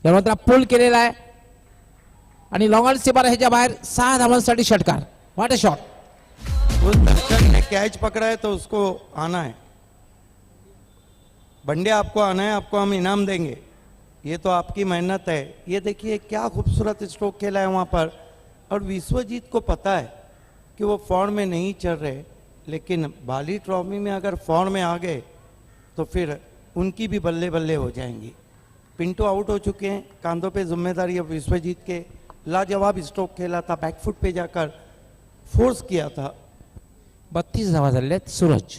या मात्र पुल केलेला आहे आणि लॉंग ऑन सीमारेषेच्या बाहेर 6 धावांसाठी षटकार। What a shot. उस दर्शक ने कैच पकड़ा है तो उसको आना है, बंडे आपको आना है, आपको हम इनाम देंगे, ये तो आपकी मेहनत है। ये देखिए क्या खूबसूरत स्ट्रोक खेला है वहां पर। और विश्वजीत को पता है कि वो फॉर्म में नहीं चल रहे, लेकिन बाली ट्रॉफी में अगर फॉर्म में आ गए तो फिर उनकी भी बल्ले बल्ले हो जाएंगी। पिंटू आउट हो चुके हैं, कांधों पे जिम्मेदारी अब विश्वजीत के। लाजवाब स्ट्रोक खेला था, बैकफुट पे जाकर फोर्स किया था। 32 धावा झालेल्या आहेत। सूरज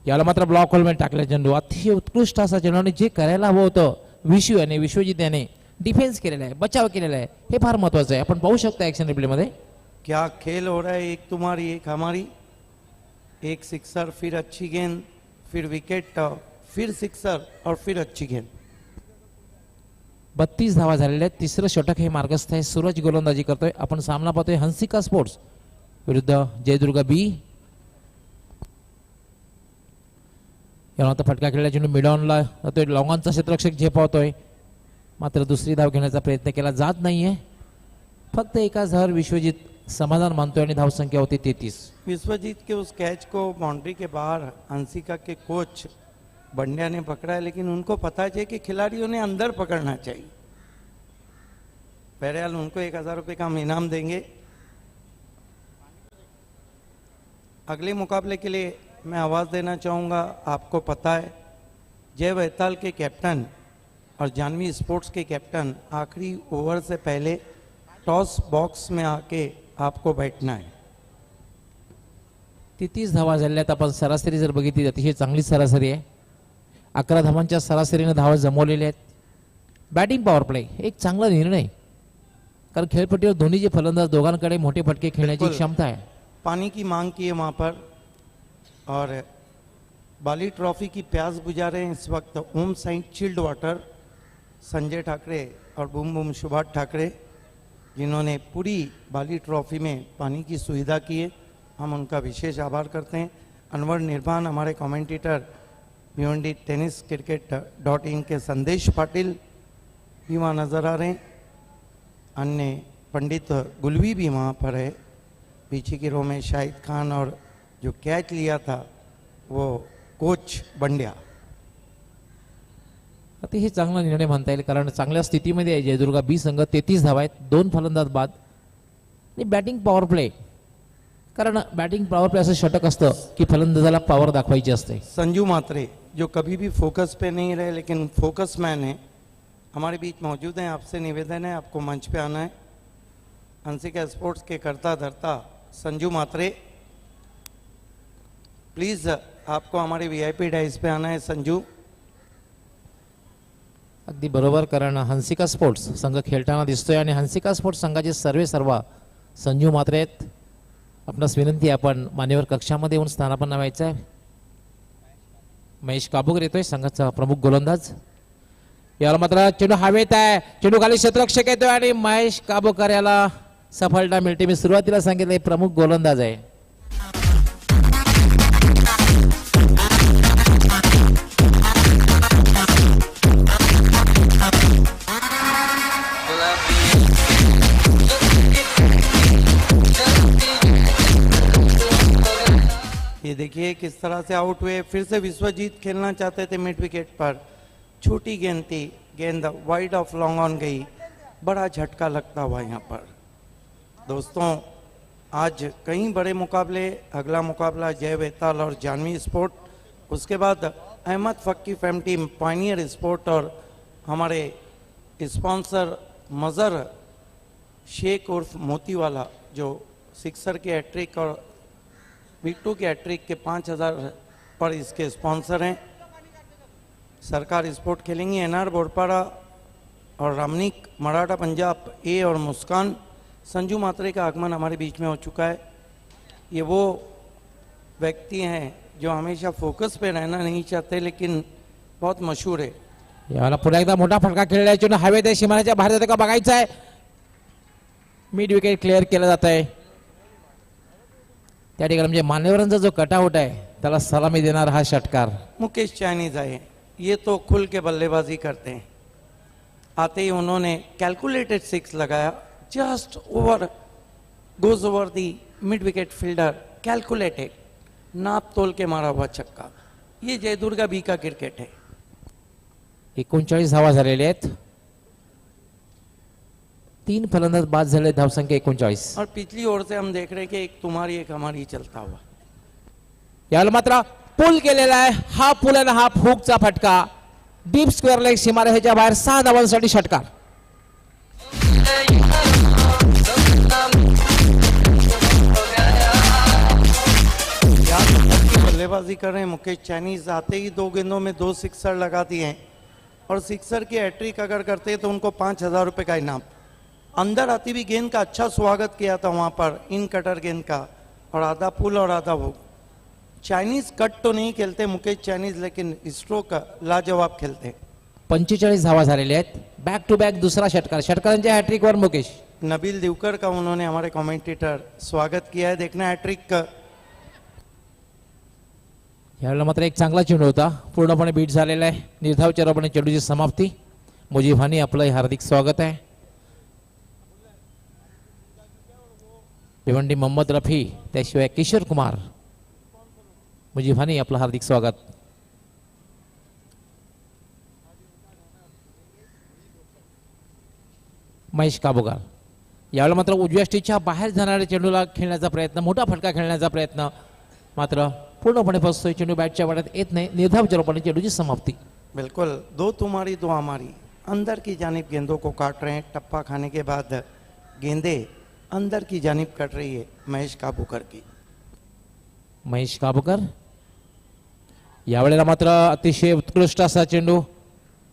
याला मात्र ब्लॉक होल मध्ये टाकला चेंडू, अतिशय उत्कृष्ट असा चेंडू, आणि जे करायला हवं होतं विशू याने, विश्वजित याने डिफेन्स केलेला आहे, बचाव केलेला आहे, हे फार महत्वाचं आहे। आपण पाहू शकता ऍक्शन रिप्ले मध्ये क्या खेल हो रहा है, एक तुम्हारी एक हमारी। एक सिक्सर, फिर अच्छी गेंद, फिर विकेट, फिर सिक्सर और फिर अच्छी गेंद। 32 धावा झालेल्या आहेत. तिसरं षटक हे मार्गस्थ आहे. सूरज गोलंदाजी करतोय. आपण सामना पाहतोय हंसिका स्पोर्ट्स विरुद्ध जयदुर्गा बी. यानंतर फटका खेळला चेंडू मिडॉनला जातोय. लॉंगॉनचा क्षेत्ररक्षक झेपावतोय, मात्र दुसरी धाव घेण्याचा प्रयत्न केला जात नाहीये. फक्त एकाच धावावर विश्वजित समाधान मानतोय आणि धावसंख्या होती 33. विश्वजीत के उस कैच को बाउंड्री के बाहर हंसिका के कोच बंड्या ने पकड़ा है, लेकिन उनको पता है कि खिलाड़ियों ने अंदर पकड़ना चाहिए. बहरहाल उनको 1000 रुपये का हम इनाम देंगे. अगले मुकाबले के लिए मैं आवाज़ देना चाहूँगा. आपको पता है जय वैताल के कैप्टन और जानवी स्पोर्ट्स के कैप्टन आखिरी ओवर से पहले टॉस बॉक्स में आके आपको बैठना है. 33 धावा झालेल्या आहेत. आपण सरासरी जर बघितली अतिशय चांगली सरासरी आहे. 11 धावांच्या सरासरीने धावा जमवलेल्या आहेत. बॅटिंग पॉवर प्ले एक चांगला निर्णय, कारण खेळपट्टीवर दोन्ही जे फलंदाज दोघांकडे मोठे फटके खेळण्याची बिल्कुल. क्षमता आहे. पानी की मांग की है वहाँ पर और बाली ट्रॉफी की प्यास बुझा रहे हैं इस वक्त ओम साइंट चिल्ड वाटर संजय ठाकरे और बूम बूम सुभाष ठाकरे, जिन्होंने पूरी बाली ट्रॉफी में पानी की सुविधा की है. हम उनका विशेष आभार करते हैं. अनवर निर्बान हमारे कमेंटेटर भिवंडी टेनिस क्रिकेट.in के संदेश पाटिल भी वहाँ नज़र आ रहे हैं. अन्य पंडित गुलवी भी वहाँ पर है. पीछे की रो में शाहिद खान और जो कैच लिया था वो कोच बंड्या. अतिशय चांगला निर्णय म्हणता येईल, कारण चांगल्या स्थितीमध्ये आहे जयदुर्गा बी संघ. 33 धावा आहेत, 2 फलंदाज बाद आणि बॅटिंग पॉवर प्ले. कारण बॅटिंग पॉवर प्ले असं षटक असतं की फलंदाजाला पॉवर दाखवायची असते. संजू मात्रे जो कभी भी फोकस पे नहीं रहे लेकिन फोकस मैन है, हमारे बीच मौजूद हैं. आपसे निवेदन है आपको मंच पे आना है. हंसिका स्पोर्ट्स के करता धरता संजू मात्रे, प्लीज आपको हमारे VIP डाइस पे आना है. संजू अगदी बरोबर, कारण हंसिका स्पोर्ट्स संघ खेळताना दिसतोय आणि हंसिका स्पोर्ट्स संघाचे सर्व संजू मात्रे आहेत. आपणास विनंती आहे आपण मान्यवर कक्षामध्ये येऊन स्थानापन्न व्हायचं आहे. महेश काबूकर येतोय, संघाचा प्रमुख गोलंदाज. याला मात्र चेंडू हवेत आहे, चेंडू खाली क्षेत्ररक्षक येतोय आणि महेश काबूकर याला सफलता मिळते. मी सुरुवातीला सांगितले प्रमुख गोलंदाज आहे. ये देखिए किस तरह से आउट हुए. फिर से विश्वजीत खेलना चाहते थे मिड विकेट पर, छोटी गेंद थी, गेंद वाइड ऑफ लॉन्ग ऑन गई. बड़ा झटका लगता हुआ यहाँ पर. दोस्तों आज कई बड़े मुकाबले. अगला मुकाबला जय वैताल और जानवी स्पोर्ट, उसके बाद Ahmed Phakki fam team pioneer sport और हमारे स्पॉन्सर मज़र शेख उर्फ मोतीवाला जो सिक्सर के हैट्रिक और बिट्टू के हैट्रिक के 5000 पर इसके स्पॉन्सर हैं. सरकार स्पोर्ट खेलेंगी. NR बोरपाड़ा और रामनिक मराठा पंजाब ए और मुस्कान. संजू मात्रे का आगमन हमारे बीच में हो चुका है. ये वो व्यक्ति हैं जो हमेशा फोकस पे रहना नहीं चाहते लेकिन बहुत मशहूर है. याला पुन्हा एकदा मोठा फटका खेळलाय. चेंडू हवेत आहे, सीमारेषेच्या बाहेर जातो का बघायचं आहे. मिड विकेट क्लिअर केलं जात आहे. त्या ठिकाणी म्हणजे मान्यवरांचा जो कटआउट आहे त्याला सलामी देणार हा षटकार. मुकेश चाइनीज आए. ये तो खुल के बल्लेबाजी करते हैं. आते ही उन्होंने कैलकुलेटेड 6 लगाया. Just over goes over the mid wicket fielder. Calculated, नाप तोल के मारा हुआ छक्का. ये जयदुर्गा बी का क्रिकेट है. 39 धावा झालेल्या आहेत. 3 फलंदाज बाद झाले. धावसंख्या 39. और पिछली ओर से हम देख रहे हैं कि एक तुम्हारी एक हमारी चलता हुआ. याला मात्र पुल केलेला आहे. हा पुल आणि हा हुकचा फटका. डीप स्क्वेअर लेग सीमारेषेच्या बाहेर 6 धावांसाठी षटकार. बल्लेबाजी कर रहे हैं मुकेश चाइनीज. आते ही 2 गेंदों में 2 सिक्सर लगा दिए हैं और सिक्सर की हैट्रिक अगर करते तो उनको 5000 रुपये का इनाम. अंदर आती हुई गेंद का अच्छा स्वागत किया था वहां पर इन कटर गेंद का, और आधा पुल और आधा वो. चाइनीज कट तो नहीं खेलते मुकेश चाइनीज, लेकिन स्ट्रोक लाजवाब खेलते. 45 धावा झालेल्या आहेत. बॅक टू बॅक दुसरा षटकार, षटकारांच्या हॅट्रिकवर मुकेश. नबील दिवकर का उन्होंने हमारे कमेंटेटर स्वागत किया है. देखना हैट्रिक का. यावेळेला मात्र एक चांगला चेंडू होता, पूर्णपणे बीट झालेला आहे. निर्धाव चेहरापणे चेंडूची समाप्ती. मुजीभानी आपलं हार्दिक स्वागत आहे. भिवंडी मोहम्मद रफी, त्याशिवाय किशोर कुमार, मुजीभानी आपलं हार्दिक स्वागत. महेश काबोगार यावेळेला मात्र उजव्या स्टिचच्या बाहेर जाणाऱ्या चेंडूला खेळण्याचा प्रयत्न, मोठा फटका खेळण्याचा प्रयत्न, मात्र पूर्णपणे फसतोय चेंडू. बॅटच्या वाड्यात येत नाही. निर्धाव चेहरापणे चेंडूची समाप्ती. बिल्कुल, दो तुम्हारी दो हमारी. अंदर की जानिब गेंदों को काट रहे हैं. टप्पा खाने के बाद गेंदे अंदर की जानिब कट रही है महेश काबूकर की. महेश काबोकर यावेळेला मात्र अतिशय उत्कृष्ट असा चेंडू.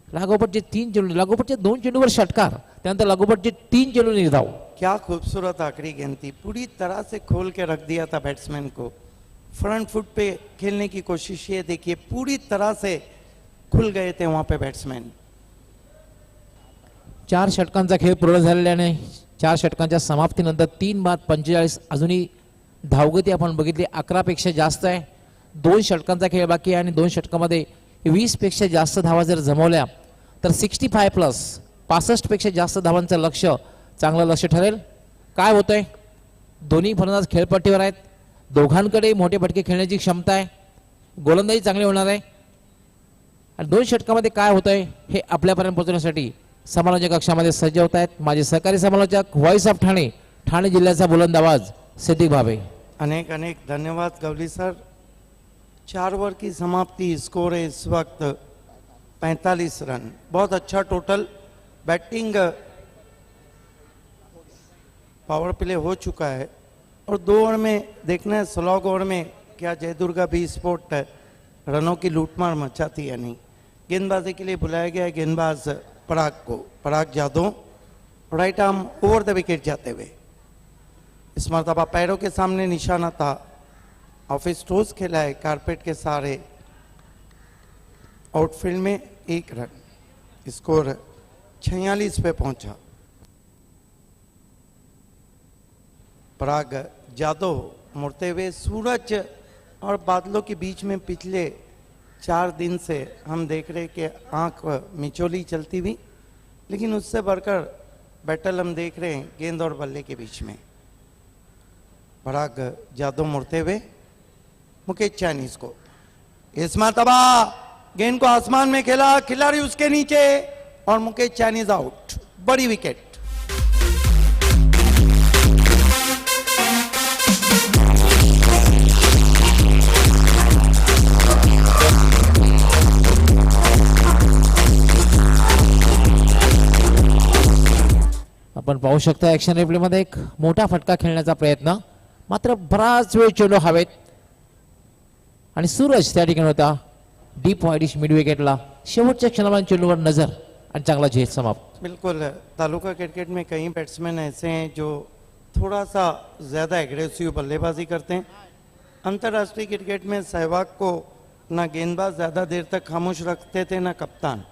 लागोपाठचे 3 चेंडू, लागोपाठचे 2 चेंडूवर षटकार, त्यानंतर लागोपाठचे 3 चेंडू निर्धाव. क्या खूबसूरत आखिरी गेंद थी. पूरी तरह से खोल के रख दिया था बैट्समैन को. फ्रंट फुट पे खेलने की कोशिश, ये देखिए पूरी तरह से खुल गए थे वहां पे बैट्समैन. 4 षटकांचा खेळ पूर्ण झालेल्याने 4 षटकांच्या समाप्तीनंतर 3 बाद 45 अजूनही धावगती आपण बघितली 11 पेक्षा जास्त आहे. 2 षटकांचा खेळ बाकी आहे आणि 2 षटकामध्ये 20 पेक्षा जास्त धावा जर जमवल्या तर 65+ 65 पेक्षा जास्त धावांचं लक्ष्य चांगलं लक्ष ठरेल. काय होतंय, दोन्ही फलंदाज खेळपट्टीवर आहेत. दोघांकडे मोठे फटके खेळण्याची क्षमता आहे. गोलंदाजी चांगली होणार आहे. आणि 2 षटकामध्ये काय होतंय हे आपल्यापर्यंत पोहोचण्यासाठी समालोचक कक्षामध्ये सज्ज होत आहेत माझे सहकारी समालोचक, व्हॉइस ऑफ ठाणे, ठाणे जिल्ह्याचा बुलंद आवाज सिद्दीक भावे. अनेक अनेक धन्यवाद गवली सर. 4 ओवर की समाप्ति. स्कोर है इस वक्त 45 रन. बहुत अच्छा टोटल. बैटिंग पावर प्ले हो चुका है और 2 ओवर में देखना है स्लॉग ओवर में क्या जयदुर्गा बी स्पोर्ट रनों की लूटमार मचाती है नहीं. गेंदबाजी के लिए बुलाया गया है गेंदबाज पराग को. Parag Jadhav right arm over the wicket जाते हुए. इस मरतबा पैरों के सामने निशाना था. ऑफिस टोस खेला है कारपेट के सहारे. आउटफील्ड में 1 रन. स्कोर 46 पे पहुंचा. पराग जादव मुड़ते हुए. सूरज और बादलों के बीच में पिछले 4 दिन से हम देख रहे कि आंख मिचौली चलती हुई, लेकिन उससे बढ़कर बैटल हम देख रहे हैं गेंद और बल्ले के बीच में. पराग जादव मुड़ते हुए. मुकेश चाइनीज को इस मरतबा गेंद को आसमान में खेला, खिलाड़ी उसके नीचे और मुकेश चाइनीज आउट. बड़ी विकेट. आपण पाहू शकता ऍक्शन रिप्ले मध्ये एक मोठा फटका खेळण्याचा प्रयत्न, मात्र बराच वेळ चेंडू हवेत आणि सूरज त्या ठिकाणी होता डीप वाइडिश मिड विकेटला. शेवटच्या क्षणाला चेंडूवर नजर आणि चांगला झेल समाप्त. बिल्कुल, तालुका क्रिकेट में कई बैट्समैन ऐसे हैं जो थोड़ा सा ज़्यादा एग्रेसिव बल्लेबाजी करते हैं. अंतर्राष्ट्रीय क्रिकेट में सहवाग को ना गेंदबाज ज़्यादा देर तक खामोश रखते थे ना कप्तान.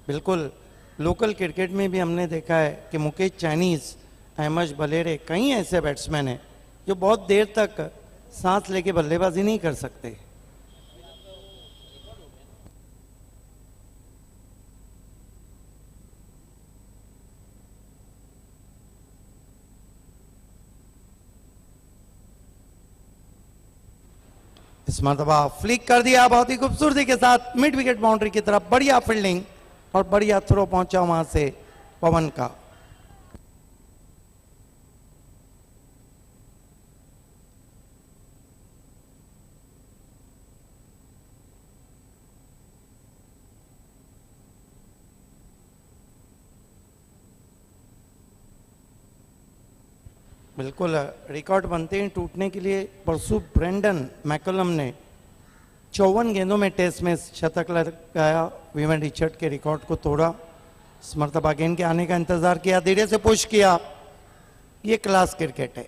बिल्कुल लोकल क्रिकेट में भी हमने देखा है कि मुकेश चाइनीज़, अहमद बलेरे, कई ऐसे बैट्समैन हैं जो बहुत देर तक सांस लेके बल्लेबाजी नहीं कर सकते. इस मरतबा फ्लिक कर दिया बहुत ही खूबसूरती के साथ मिड विकेट बाउंड्री की तरफ. बढ़िया फील्डिंग और बढ़िया थ्रो पहुंचा वहां से पवन का. बिल्कुल रिकॉर्ड बनते हैं टूटने के लिए. परसों ब्रेंडन मैकलम ने 54 गेंदों में टेस्ट में शतक लगाया. विवन रिचर्ड के रिकॉर्ड को तोड़ा. इस मरतबा गेंद के आने का इंतजार किया, धीरे से पुश किया. ये क्लास क्रिकेट है.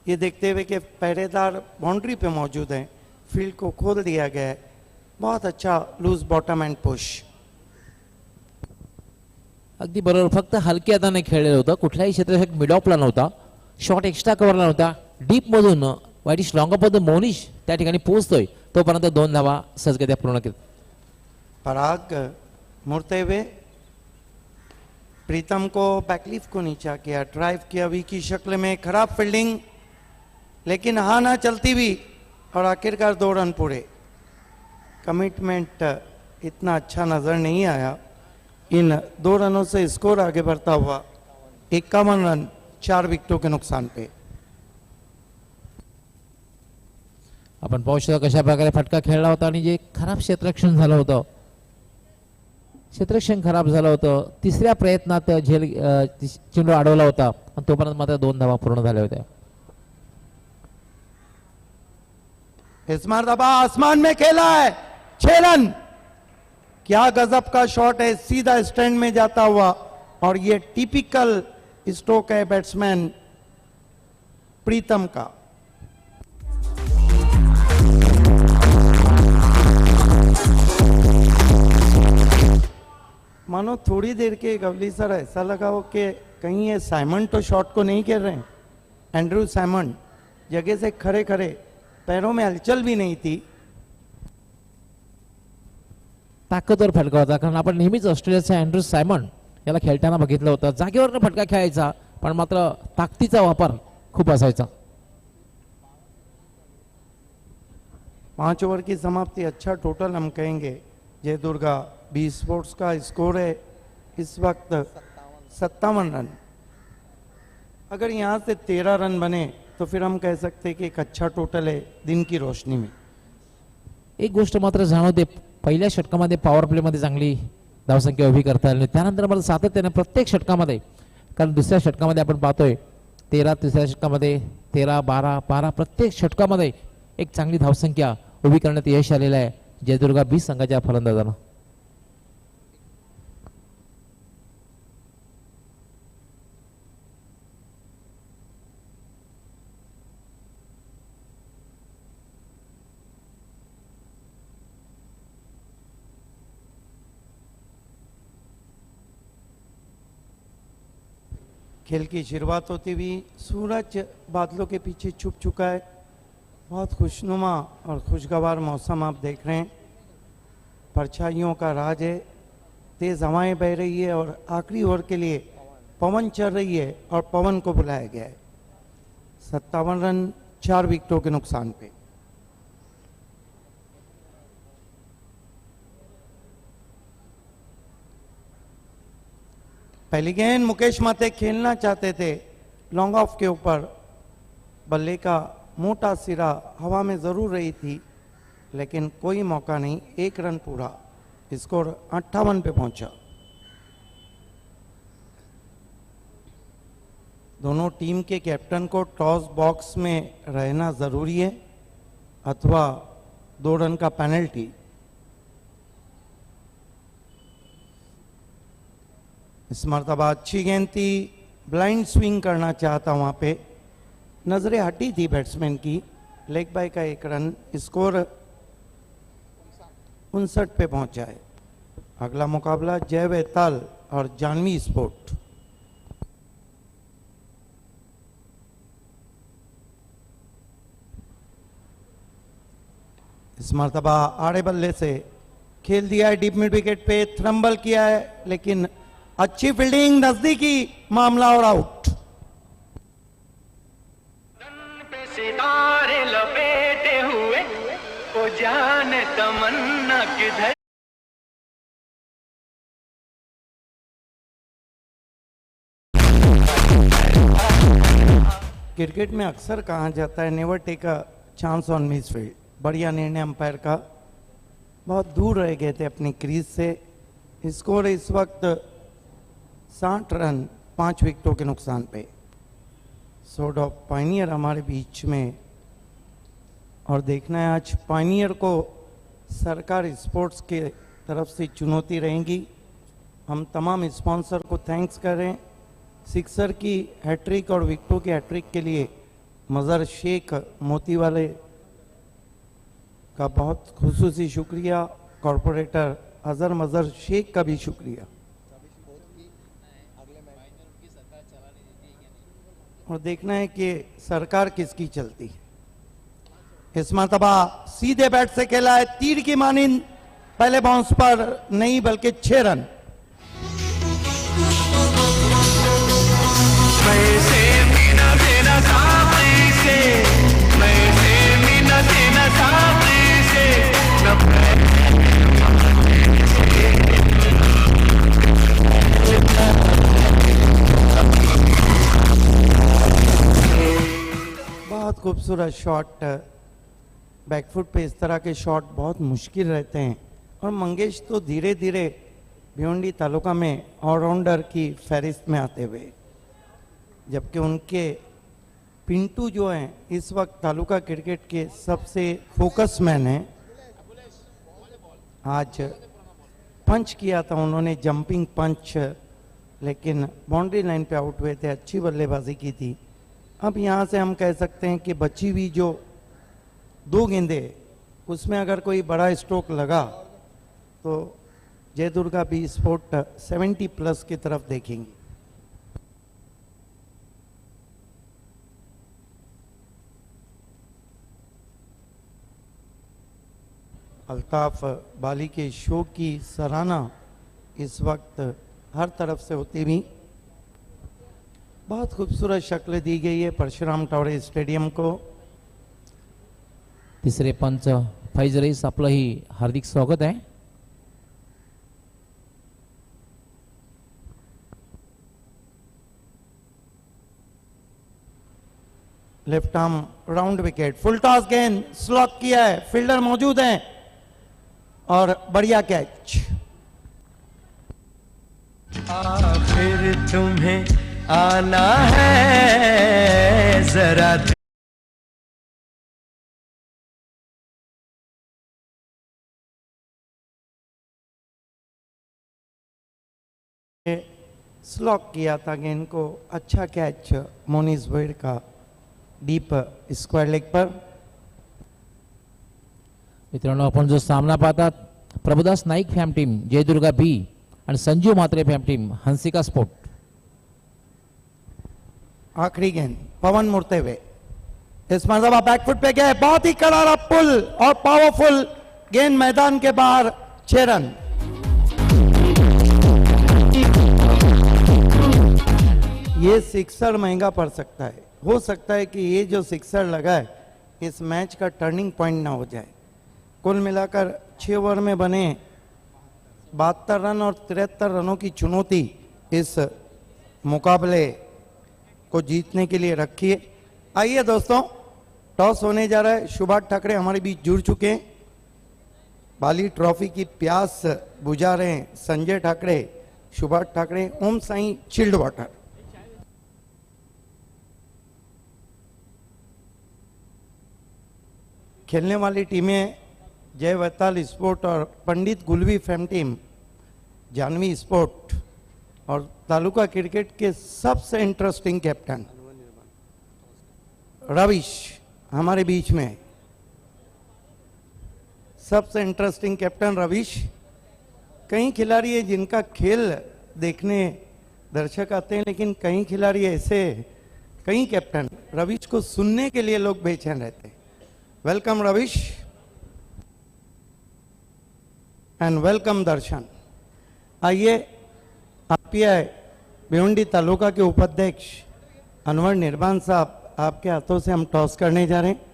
ये देखते हुए कि पहरेदार बाउंड्री पे मौजूद हैं, फील्ड को खोल दिया गया है. बहुत अच्छा लूज बॉटम एंड पुश. अगदी बरोबर, फक्त हलक्या हाताने खेळलेलं होतं, कुठल्याही क्षेत्ररक्षक मिड ऑफला नव्हता, शॉट एक्स्ट्रा कव्हरला नव्हता, डीप मधून white strong of the Monish त्या ठिकाणी पोहोचतोय, तोपर्यंत 2 धावा सहजगत्या पूर्ण केल्या. पराग मुड़ते हुए प्रीतम को बैकलीफ को नीचा किया, ड्राइव किया वी की शक्ल में, खराब फील्डिंग लेकिन हाँ ना चलती भी और आखिरकार 2 रन पूरे. कमिटमेंट इतना अच्छा नजर नहीं आया. इन 2 रनों से स्कोर आगे बढ़ता हुआ 51 रन 4 विकेटों के नुकसान पे. आपण पाहू शकता कशा प्रकारे फटका खेळला होता आणि जे खराब क्षेत्ररक्षण झालं होतं, क्षेत्ररक्षण खराब झालं होतं. तिसऱ्या प्रयत्नात चेंडू अडवला होता आणि तोपर्यंत मात्र 2 धावा पूर्ण झाल्या होत्या. इस मरतबा आसमान में खेला है, 6 रन. क्या गजब का शॉट है, सीधा स्टैंड में जाता हुआ, और ये टिपिकल स्ट्रोक है बैट्समैन प्रीतम का. मानो थोड़ी देर के गवली सर ऐसा लगा हो कि कहीं ये साइमन तो शॉट को नहीं खेल रहे हैं. एंड्रू साइमन जगह से खड़े खड़े, पैरों में हलचल भी नहीं थी. ताकदवर फटका होता, कारण आपण नेहमीच ऑस्ट्रेलियाचा अँड्रू सायमन याला खेळताना बघितलं होतं. जागेवर फटका खेळायचा, पण मात्र ताकदीचा वापर खूप असायचा. 5 ओवर की समाप्ति, अच्छा टोटल हम कहेंगे. जय दुर्गा बी स्पोर्ट्स का स्कोर है इस वक्त 57 रन. अगर यहाँ से 13 रन बने तो फिर हम कह सकते हैं कि एक अच्छा टोटल है दिन की रोशनी में. एक गोष्ट मात्र जाणवते, पहिल्या षटकामध्ये पॉवर प्ले मध्ये चांगली धावसंख्या उभी करता आली, त्यानंतर मला सातत्याने प्रत्येक षटकामध्ये, कारण दुसऱ्या षटकामध्ये आपण पाहतोय 13, तिसऱ्या षटकामध्ये 13, 12, 12, प्रत्येक षटकामध्ये एक चांगली धावसंख्या उभी करण्यात यश आलेलं आहे जयदुर्गा बी संघाच्या फलंदाजांना. खेल की शुरुआत होती हुई सूरज बादलों के पीछे छुप चुका है. बहुत खुशनुमा और खुशगवार मौसम आप देख रहे हैं. परछाइयों का राज है, तेज हवाएं बह रही है और आखिरी ओवर के लिए पवन चल रही है और पवन को बुलाया गया है. 57 रन 4 विकेटों के नुकसान पे. पहली गेंद मुकेश माथे खेलना चाहते थे लॉन्ग ऑफ के ऊपर. बल्ले का मोटा सिरा हवा में जरूर रही थी, लेकिन कोई मौका नहीं. 1 रन पूरा, स्कोर 58 पे पहुंचा. दोनों टीम के कैप्टन को टॉस बॉक्स में रहना जरूरी है अथवा 2 रन का पेनल्टी. इस मरतबा अच्छी गेंद थी, ब्लाइंड स्विंग करना चाहता, वहां पे नजरें हटी थी बैट्समैन की. लेग बाय का 1 रन, स्कोर 59 पे पहुंचा है. अगला मुकाबला जय वैताल और जानवी स्पोर्ट. इस मरतबा आड़े बल्ले से खेल दिया है डीप मिड विकेट पे, थ्रम्बल किया है, लेकिन अच्छी फील्डिंग, नजदीकी मामला और आउट. पे सितारे लपेटे हुए ओ जाने तमन्ना किधर. क्रिकेट में अक्सर कहा जाता है never take a chance on misfield. बढ़िया निर्णय अंपायर का. बहुत दूर रह गए थे अपनी क्रीज से. स्कोर इस वक्त 60 रन 5 विकेटों के नुकसान पे. सोर्ड ऑफ पाइनियर हमारे बीच में, और देखना है आज पाइनियर को सरकार स्पोर्ट्स के तरफ से चुनौती रहेगी. हम तमाम स्पॉन्सर को थैंक्स कर रहे हैं. सिक्सर की हैट्रिक और विकेटों की हैट्रिक के लिए मज़र शेख मोती वाले का बहुत खुसूसी शुक्रिया. कॉरपोरेटर अजहर मज़र शेख का भी शुक्रिया. और देखना है कि सरकार किसकी चलती है। इस मरतबा सीधे बैट से खेला है, तीर की मानिंद, पहले बाउंस पर नहीं बल्कि 6 रन। बहुत खूबसूरत शॉट, बैकफुट पे इस तरह के शॉट बहुत मुश्किल रहते हैं और मंगेश तो धीरे धीरे भिवंडी तालुका में ऑलराउंडर की फहरिस्त में आते हुए, जबकि उनके पिंटू जो हैं इस वक्त तालुका क्रिकेट के सबसे फोकस मैन हैं। आज पंच किया था उन्होंने, जंपिंग पंच, लेकिन बाउंड्री लाइन पे आउट हुए थे, अच्छी बल्लेबाजी की थी। अब यहाँ से हम कह सकते हैं कि बची हुई जो 2 गेंदे, उसमें अगर कोई बड़ा स्ट्रोक लगा तो जय दुर्गा बी स्पोर्ट 70 प्लस की तरफ देखेंगे। अल्ताफ बाली के शो की सराहना इस वक्त हर तरफ से होती भी। बहुत खूबसूरत शक्ल दी गई है परशुराम टावरे स्टेडियम को। तिसरे पंच फैज रईस आपलंही हार्दिक स्वागत आहे। Left arm round wicket, full toss गेंद स्लॉक किया है, फील्डर मौजूद हैं और बढ़िया कैच। आखिर तुम्हें आना है जरा स्लॉक किया था गेंद को, अच्छा कैच मोनिस भोईर का डीप स्क्वायर लेग पर। मित्रांनो, आपण जो सामना पाहतात, Prabhudas Naik fam team Jai Durga B आणि Sanjeev Mhatre fam team Hansika sport. आखिरी गेंद पवन मुड़ते हुए, इस मरतबा बैकफुट पे गए, बहुत ही करारा पुल और पावरफुल गेंद मैदान के बाहर, 6 रन। ये सिक्सर महंगा पड़ सकता है, हो सकता है कि ये जो सिक्सर लगा है इस मैच का टर्निंग पॉइंट ना हो जाए। कुल मिलाकर 6 ओवर में बने 72 रन और 73 रनों की चुनौती इस मुकाबले को जीतने के लिए रखिए। आइए दोस्तों, टॉस होने जा रहा है। सुभाष ठाकरे हमारे बीच जुड़ चुके हैं, बाली ट्रॉफी की प्यास बुझा रहे हैं संजय ठाकरे, सुभाष ठाकरे, ओम साई चिल्ड वाटर। खेलने वाली टीमें जय वैताल स्पोर्ट और पंडित Gulvi fam team Janvi sport, और तालुका क्रिकेट के सबसे इंटरेस्टिंग कैप्टन रविश हमारे बीच में। सबसे इंटरेस्टिंग कैप्टन रविश। कई खिलाड़ी है जिनका खेल देखने दर्शक आते हैं, लेकिन कई खिलाड़ी ऐसे, कई कैप्टन रविश को सुनने के लिए लोग बेचैन रहते हैं। वेलकम रविश एंड वेलकम दर्शन। आइए, आरपीआई भिवंडी तालुका के उपाध्यक्ष अनवर निर्बान साहब, आपके हाथों से हम टॉस करने जा रहे हैं।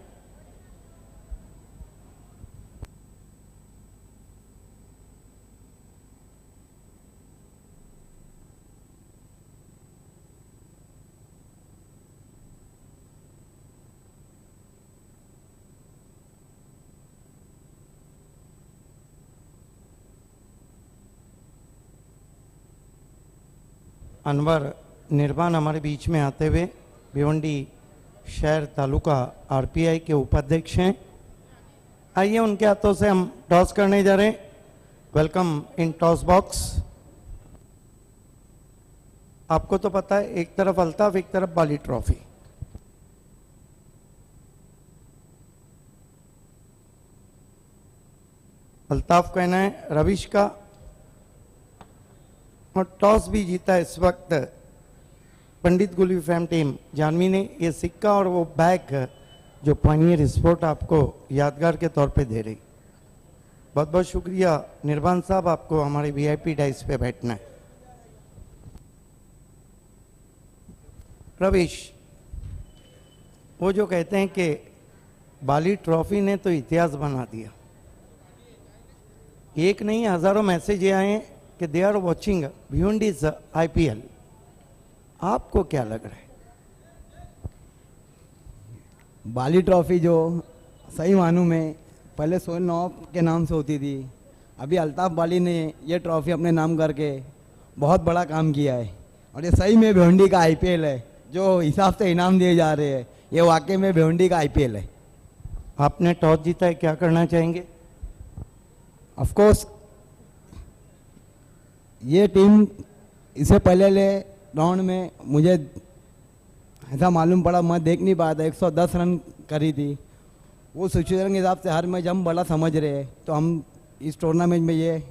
अनवर निर्बान हमारे बीच में आते हुए भिवंडी शहर तालुका आरपीआई के उपाध्यक्ष हैं। आइए, उनके हाथों से हम टॉस करने जा रहे हैं। Welcome in toss box. आपको तो पता है, एक तरफ अल्ताफ, एक तरफ बाली ट्रॉफी। अल्ताफ कहना है रविश का, और टॉस भी जीता इस वक्त पंडित गुली फैम टीम जानवी ने ये सिक्का और वो बैग जो पानियर स्पोर्ट आपको यादगार के तौर पे दे रही। बहुत बहुत शुक्रिया निर्बान साहब, आपको हमारे वीआईपी डाइस पे बैठना है। रविश, वो जो कहते हैं कि बाली ट्रॉफी ने तो इतिहास बना दिया, एक नहीं हजारों मैसेज आए हैं कि दे आर वॉचिंग भिवंडीज आईपीएल। आपको क्या लग रहा है? बाली ट्रॉफी जो सही मानूं में पहले सोहेल नवाब के नाम से होती थी, अभी अल्ताफ बाली ने ये ट्रॉफी अपने नाम करके बहुत बड़ा काम किया है। और ये सही में भिवंडी का आईपीएल है, जो हिसाब से इनाम दिए जा रहे हैं ये वाकई में भिवंडी का आईपीएल है। आपने टॉस जीता है, क्या करना चाहेंगे? ऑफ कोर्स ये टीम इससे पहले राउंड में मुझे ऐसा मालूम पड़ा, मैं देख नहीं पाया था, 110 रन करी थी। वो सिचुएशन के हिसाब से हर मैच हम बड़ा समझ रहे हैं, तो हम इस टूर्नामेंट में ये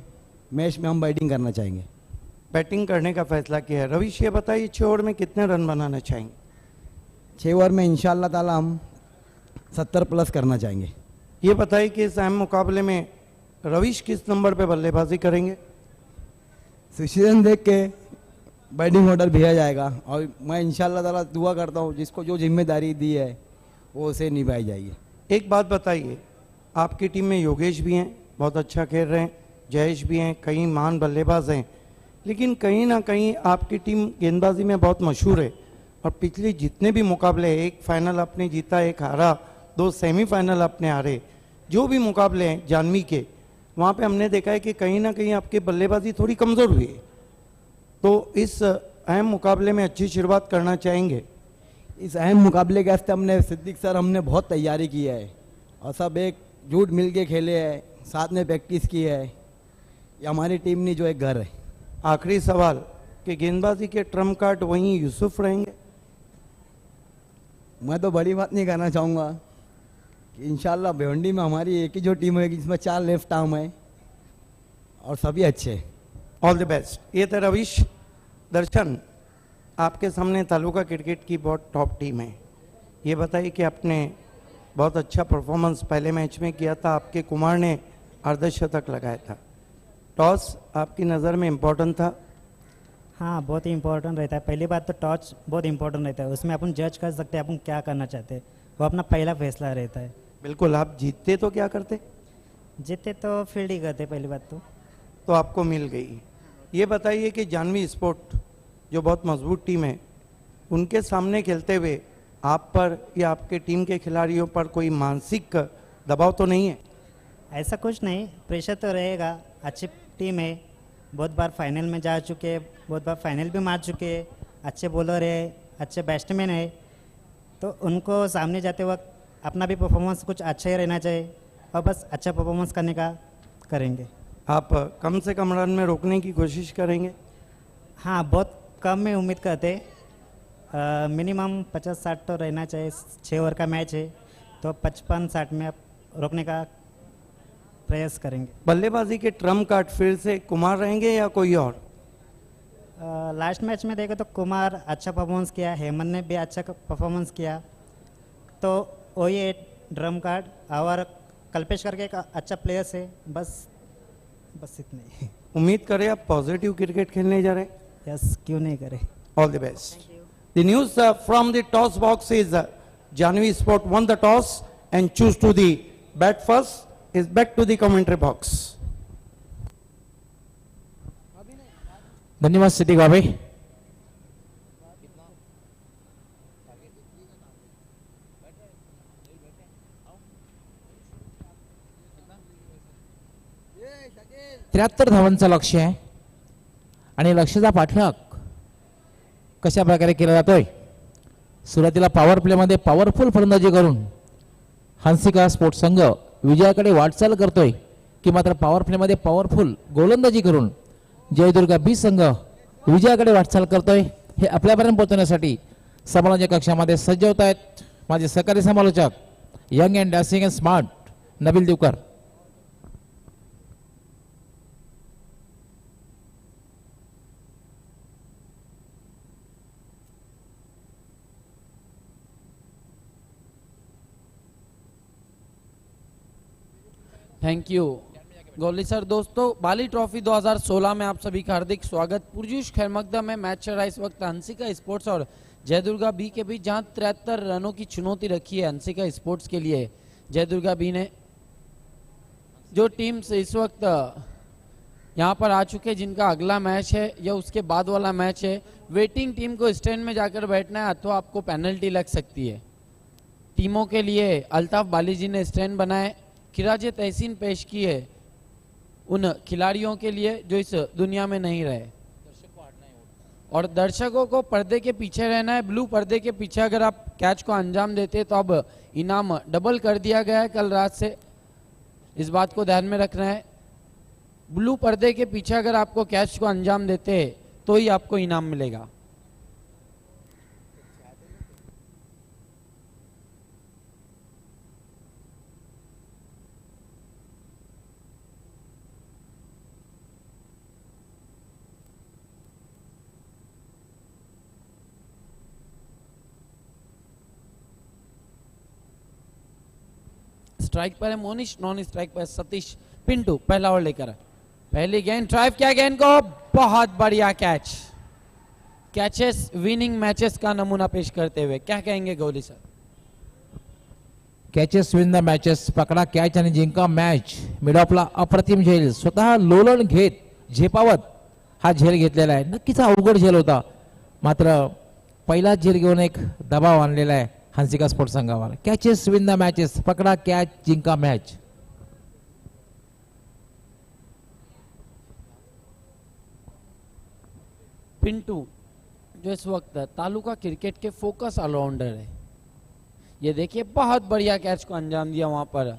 मैच में हम बैटिंग करना चाहेंगे। बैटिंग करने का फैसला किया है। रविश, ये बताइए 6 ओवर में कितने रन बनाना चाहेंगे? 6 ओवर में इंशाल्लाह ताला हम 70 प्लस करना चाहेंगे। ये बताइए कि इस अहम मुकाबले में रविश किस नंबर पे बल्लेबाजी करेंगे? सिचुएशन देख के बैटिंग ऑर्डर भेजा जाएगा और मैं इंशाल्लाह ताला दुआ करता हूँ जिसको जो जिम्मेदारी दी है वो उसे निभाई जाएगी। एक बात बताइए, आपकी टीम में योगेश भी हैं, बहुत अच्छा खेल रहे हैं, जयेश भी हैं, कई महान बल्लेबाज हैं, लेकिन कहीं ना कहीं आपकी टीम गेंदबाजी में बहुत मशहूर है। और पिछले जितने भी मुकाबले, एक फाइनल आपने जीता, एक हारा, 2 सेमीफाइनल आपने हारे, जो भी मुकाबले हैं जानवी के, वहाँ पे हमने देखा है कि कहीं ना कहीं आपकी बल्लेबाजी थोड़ी कमज़ोर हुई है। तो इस अहम मुकाबले में अच्छी शुरुआत करना चाहेंगे? इस अहम मुकाबले के वास्ते हमने सिद्दीक सर हमने बहुत तैयारी की है और सब एकजुट मिल के खेले हैं, साथ में प्रैक्टिस की है। ये हमारी टीम नहीं जो एक घर है। आखिरी सवाल कि गेंदबाजी के ट्रम्प कार्ड वहीं यूसुफ रहेंगे? मैं तो बड़ी बात नहीं करना चाहूँगा कि इंशाल्लाह भिवंडी में हमारी एक ही जो टीम है जिसमें 4 लेफ्ट आर्म है और सभी अच्छे हैं। All the best. ये थे रविश। दर्शन, आपके सामने तालुका क्रिकेट की बहुत टॉप टीम है। ये बताइए कि आपने बहुत अच्छा परफॉर्मेंस पहले मैच में किया था, आपके कुमार ने अर्धशतक लगाया था। टॉस आपकी नज़र में इम्पोर्टेंट था? हाँ, बहुत ही इम्पोर्टेंट रहता है। पहली बात तो टॉस बहुत इम्पोर्टेंट रहता है, उसमें अपन जज कर सकते हैं अपन क्या करना चाहते हैं, वो अपना पहला फैसला रहता है। बिल्कुल। आप जीतते तो क्या करते? जीते तो फील्ड ही करते पहली बात तो आपको मिल गई। ये बताइए कि जानवी स्पोर्ट जो बहुत मजबूत टीम है, उनके सामने खेलते हुए आप पर या आपके टीम के खिलाड़ियों पर कोई मानसिक दबाव तो नहीं है? ऐसा कुछ नहीं, प्रेशर तो रहेगा। अच्छी टीम है, बहुत बार फाइनल में जा चुके हैं, बहुत बार फाइनल भी मार चुके हैं, अच्छे बॉलर है, अच्छे बैट्समैन है, तो उनको सामने जाते वक्त अपना भी परफॉर्मेंस कुछ अच्छा ही रहना चाहिए और बस अच्छा परफॉर्मेंस करने का करेंगे। आप कम से कम रन में रोकने की कोशिश करेंगे? हाँ, बहुत कम में उम्मीद करते, मिनिमम 50-60 तो रहना चाहिए। 6 ओवर का मैच है तो 55-60 में आप रोकने का प्रयास करेंगे। बल्लेबाजी के ट्रम्प कार्ड फिर से कुमार रहेंगे या कोई और? लास्ट मैच में देखो तो कुमार अच्छा परफॉर्मेंस किया, हेमंत ने भी अच्छा परफॉर्मेंस किया, तो वही है ड्रम कार्ड। और कल्पेश करके एक अच्छा प्लेयर है, बस इतना ही। उम्मीद करें आप पॉजिटिव क्रिकेट खेलने जा रहे हैं। यस, क्यों नहीं करें। All the best. The news from the toss box is Janvi Sport won the toss and choose to the bat first. Is back to the commentary box. धन्यवाद सिद्दीक भाई। त्र्याहत्तर धावांचं लक्ष्य आहे आणि लक्ष्याचा पाठलाग कशा प्रकारे केला जातोय। सुरुवातीला पॉवर प्ले मध्ये पॉवरफुल फलंदाजी करून हंसिका स्पोर्ट्स संघ विजयाकडे वाटचाल करतोय की मात्र पॉवर प्ले मध्ये पॉवरफुल गोलंदाजी करून जयदुर्गा बी संघ विजयाकडे वाटचाल करतोय हे आपल्यापर्यंत पोहोचण्यासाठी समालोचक कक्षामध्ये सज्ज होत आहेत माझे सहकारी समालोचक young and dashing and smart Nabil Devkar. Thank you Gawli sir. दोस्तों, बाली ट्रॉफी 2016 में आप सभी का हार्दिक स्वागत। पुरजोश खैरमकदम में मैच चल रहा है इस वक्त हंसिका स्पोर्ट्स और जयदुर्गा बी के बीच, जहां 73 रनों की चुनौती रखी है हंसिका स्पोर्ट्स के लिए जयदुर्गा बी ने। जो टीम्स इस वक्त यहाँ पर आ चुके, जिनका अगला मैच है या उसके बाद वाला मैच है, वेटिंग टीम को स्टैंड में जाकर बैठना है अथवा आपको पेनल्टी लग सकती है। टीमों के लिए अल्ताफ बालीजी ने स्टैंड बनाए, खिराजे तहसीन पेश की है उन खिलाड़ियों के लिए जो इस दुनिया में नहीं रहे। और दर्शकों को पर्दे के पीछे रहना है। ब्लू पर्दे के पीछे अगर आप कैच को अंजाम देते तो अब इनाम डबल कर दिया गया है कल रात से, इस बात को ध्यान में रखना है। ब्लू पर्दे के पीछे अगर आपको कैच को अंजाम देते तो ही आपको इनाम मिलेगा। स्ट्राइक पर है मोनिश, नॉन स्ट्राइक पर सतीश। पिंटू पहला ओवर लेकर पहली गेंद, ड्राइव किया गेंद को, बहुत बढ़िया कैच। कैचेस विनिंग मैचेस का नमूना पेश करते हुए क्या कहेंगे गोली sir? Catches win the matches, पकडा कॅच आणि जिंका मॅच. मिडॉपला अप्रतिम झेल, स्वतः लोलन घेत झेपावत हा झेल घेतलेला आहे. नक्कीच हा अवघड झेल होता, मात्र पहिला झेल घेऊन एक दबाव आणलेला आहे हंसिका स्पोर्ट्स संघावर. कॅचेस विन द मॅचेस, पकडा कॅच जिंका मॅच. पिंटू जो इस वक्त तालुका क्रिकेट के फोकस ऑलराउंडर है, ये देखिए बहुत बढ़िया कैच को अंजाम दिया वहां पर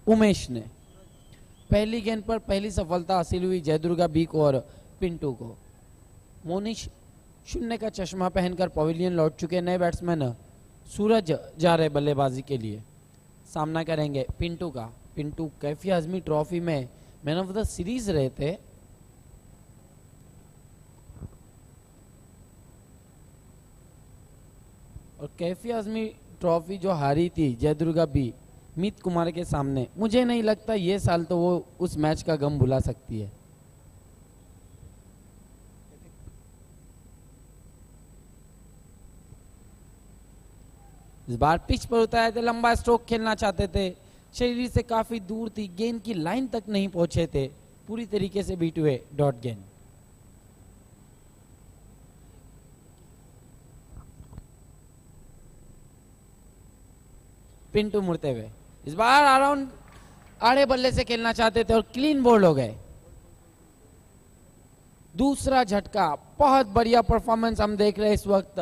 उमेश ने। पहली गेंद पर पहली सफलता हासिल हुई जयदुर्गा बी को और पिंटू को। मोनिश शून्य का चश्मा पहनकर पवेलियन लौट चुके नए बैट्समैन सूरज जा रहे बल्लेबाजी के लिए। सामना करेंगे पिंटू का। पिंटू कैफी आजमी ट्रॉफी में मैन ऑफ द सीरीज रहे थे। और कैफी आजमी ट्रॉफी जो हारी थी जयदुर्गा बी मीत कुमार के सामने, मुझे नहीं लगता ये साल तो वो उस मैच का गम भुला सकती है। इस बार पिच पर उतारे थे, लंबा स्ट्रोक खेलना चाहते थे, शरीर से काफी दूर थी, गेंद की लाइन तक नहीं पहुंचे थे, पूरी तरीके से बीट हुए डॉट गेंद। पिंटू मुड़ते हुए इस बार अराउंड आड़े बल्ले से खेलना चाहते थे और क्लीन बोल्ड हो गए। दूसरा झटका, बहुत बढ़िया परफॉर्मेंस हम देख रहे हैं इस वक्त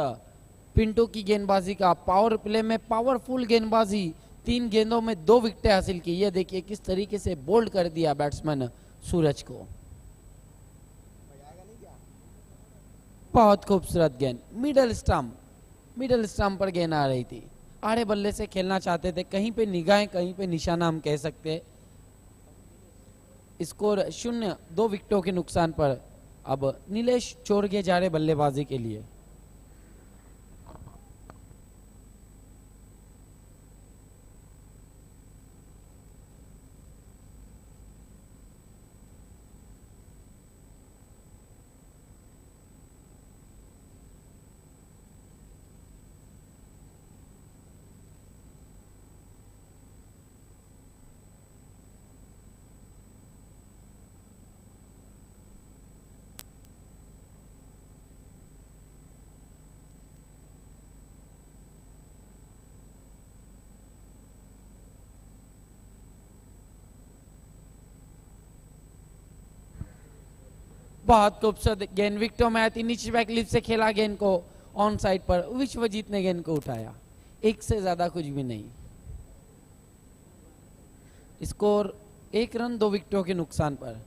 पिंटू की गेंदबाजी का। पावर प्ले में पावरफुल गेंदबाजी, 3 गेंदों में 2 विकेटें हासिल की। ये देखिए किस तरीके से बोल्ड कर दिया बैट्समैन सूरज को। बहुत खूबसूरत गेंद, मिडल स्टंप पर गेंद आ रही थी। आड़े बल्ले से खेलना चाहते थे, कहीं पे निगाहें कहीं पे निशाना हम कह सकते हैं। स्कोर 0, 2 विकेटों के नुकसान पर अब नीलेश चोरगे जा रहे बल्लेबाजी के लिए। बहुत खूबसूरत गेंद, विकेटों में आई थी, नीचे बैकलिप से खेला गेंद को ऑन साइड पर। विश्वजीत ने गेंद को उठाया, 1 से ज्यादा कुछ भी नहीं। स्कोर 1 रन 2 विकेटों के नुकसान पर।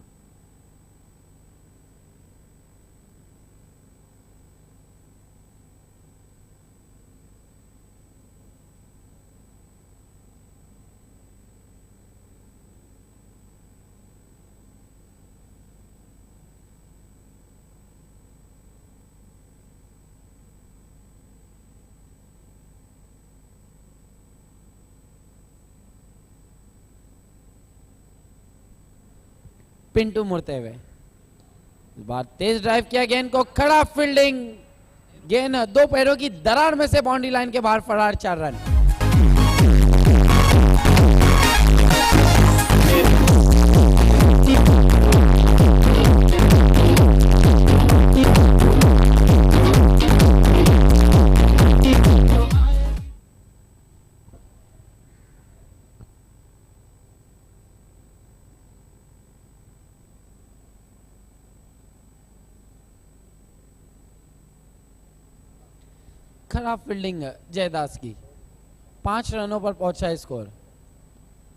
पिंटू मुड़ते हुए, इस बार तेज ड्राइव किया, गेंद को खड़ा फील्डिंग, गेंद दो पैरों की दरार में से बाउंड्री लाइन के बाहर फरार, 4 रन। खराब फील्डिंग जयदास की, 5 रनों पर पहुंचा स्कोर।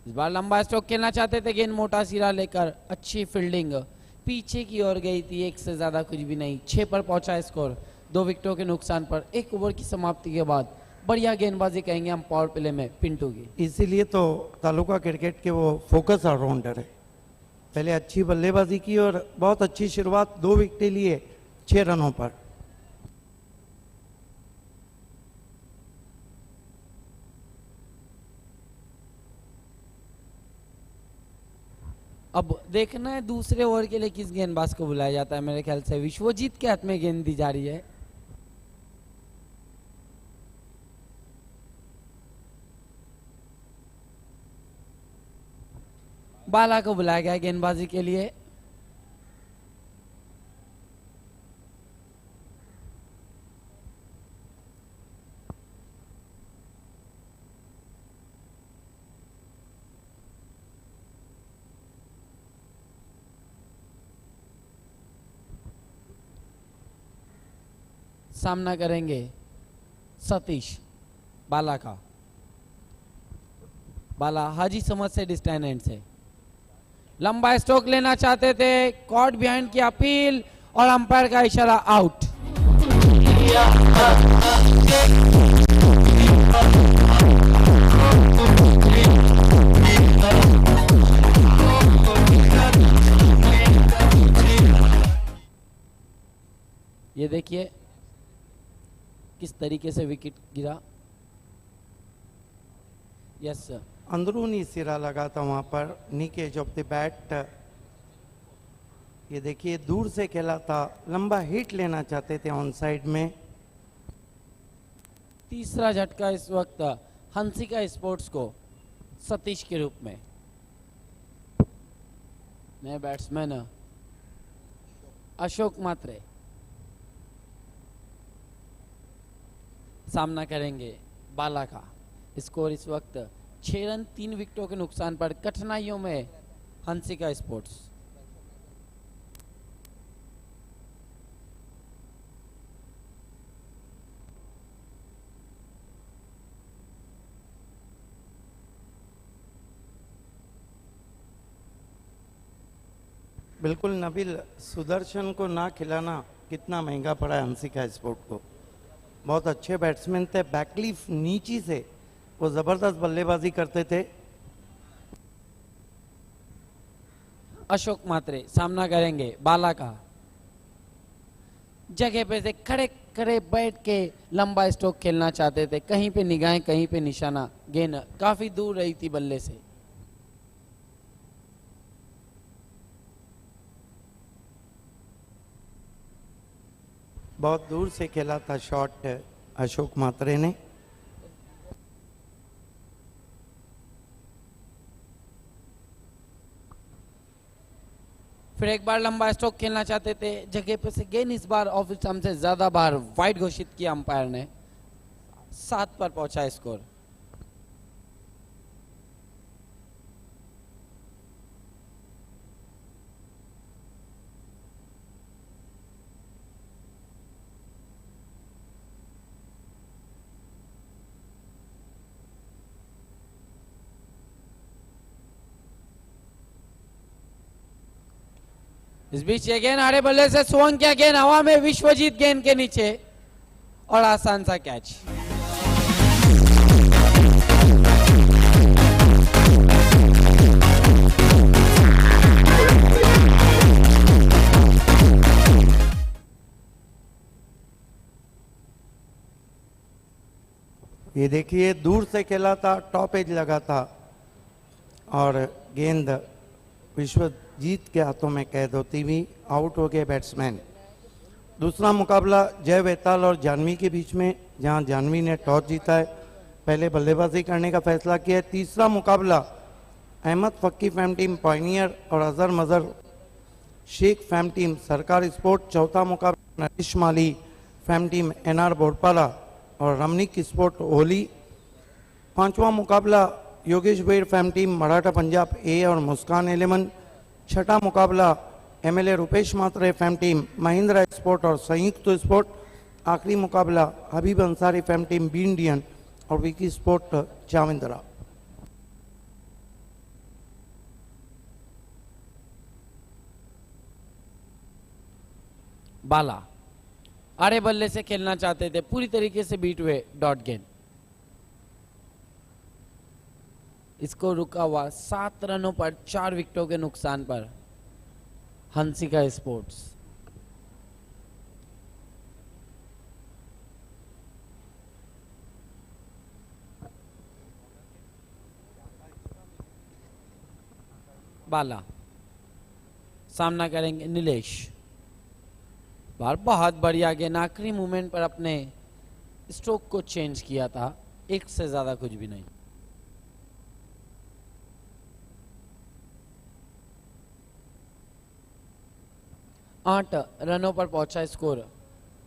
इस बार लंबा स्ट्रोक खेलना चाहते थे, गेंद मोटा सिरा लेकर, अच्छी फील्डिंग पीछे की ओर गई थी, 1 से ज्यादा कुछ भी नहीं, 6 पर पहुंचा स्कोर, 2 विकेटों के नुकसान पर। 1 ओवर की समाप्ति के बाद बढ़िया गेंदबाजी कहेंगे हम पावर प्ले में पिंटू की। इसीलिए तो तालुका क्रिकेट के वो फोकस ऑलराउंडर है। पहले अच्छी बल्लेबाजी की और बहुत अच्छी शुरुआत, 2 विकेटें लिए 6 रनों पर। अब देखना है दूसरे ओवर के लिए किस गेंदबाज को बुलाया जाता है। मेरे ख्याल से विश्वजीत के हाथ में गेंद दी जा रही है। बाला को बुलाया गया गेंदबाजी के लिए। सामना करेंगे सतीश बाला का। बाला हाजी समझ से डिस्टेंस एंड से लंबा स्ट्रोक लेना चाहते थे, कॉट बिहाइंड की अपील और अंपायर का इशारा, आउट। ये देखिए किस तरीके से विकेट गिरा। यस सर, अंदरूनी सिरा लगा था वहां पर, नीकेज ऑफ द बैट। ये देखिए दूर से खेला था, लंबा हिट लेना चाहते थे ऑन साइड में। तीसरा झटका इस वक्त हंसिका स्पोर्ट्स को सतीश के रूप में। नए बैट्समैन अशोक मात्रे सामना करेंगे बाला का। स्कोर इस वक्त 6 रन 3 विकेटों के नुकसान पर कठिनाइयों में हंसिका स्पोर्ट्स। बिल्कुल नबील, सुदर्शन को ना खिलाना कितना महंगा पड़ा है हंसिका स्पोर्ट को। बहुत अच्छे बैट्समैन थे, बैकलीफ नीची से वो जबरदस्त बल्लेबाजी करते थे। अशोक मात्रे सामना करेंगे बाला का। जगह पे से खड़े खड़े बैठ के लंबा स्ट्रोक खेलना चाहते थे, कहीं पे निगाहें कहीं पे निशाना, गेंद काफी दूर रही थी बल्ले से। बहुत दूर से खेला था शॉट अशोक मात्रे ने। फिर एक बार लंबा स्ट्रोक खेलना चाहते थे, जगह पे से गेंद इस बार ऑफ स्टंप से ज्यादा बार वाइड घोषित किया अंपायर ने। 7 पर पहुंचा स्कोर। इस बीच ये गेंद आड़े बल्ले से स्वंग किया, गेंद हवा में, विश्वजीत गेंद के नीचे और आसान सा कैच। ये देखिए दूर से खेला था, टॉप एज लगा था और गेंद जीत के हाथों में कैद होती हुई आउट हो गए बैट्समैन। दूसरा मुकाबला जय वेताल और जानवी के बीच में, जहां जानवी ने टॉस जीता है, पहले बल्लेबाजी करने का फैसला किया है। तीसरा मुकाबला Ahmad Phakki fam team pioneer और Azhar Mazhar Shaikh fam team Sarkar sport. चौथा मुकाबला Naresh Mali fam team NR Borpala और रमनिक स्पोर्ट होली। पांचवा मुकाबला Yogesh Bed fam team Maratha Punjab A और मुस्कान 11। छठा मुकाबला MLA Rupesh Mhatre fam team Mahindra sport और संयुक्त स्पोर्ट। आखिरी मुकाबला Habib Ansari fam team B Indian और विकी स्पोर्ट चाविंद्रा। बाला आड़े बल्ले से खेलना चाहते थे, पूरी तरीके से बीट हुए डॉट गेंद। इसको रुका हुआ 7 रनों पर 4 विकेटों के नुकसान पर हंसिका स्पोर्ट्स। बाला सामना करेंगे नीलेश। बार बहुत बढ़िया गेंद, आखिरी मूवमेंट पर अपने स्ट्रोक को चेंज किया था, एक से ज्यादा कुछ भी नहीं। आठ रनों पर पहुंचा स्कोर,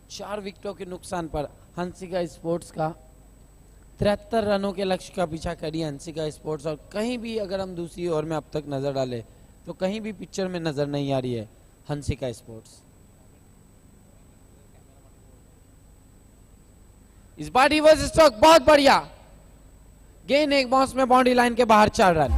4 विकेटों के नुकसान पर हंसिका स्पोर्ट्स का। 73 रनों के लक्ष्य का पीछा करी हंसिका स्पोर्ट्स। और कहीं भी अगर हम दूसरी ओवर में अब तक नजर डालें तो कहीं भी पिक्चर में नजर नहीं आ रही है हंसिका स्पोर्ट्स। इस बार रिवर्स स्ट्रोक बहुत बढ़िया गेंद, एक बाउंस में बाउंड्री लाइन के बाहर 4 रन।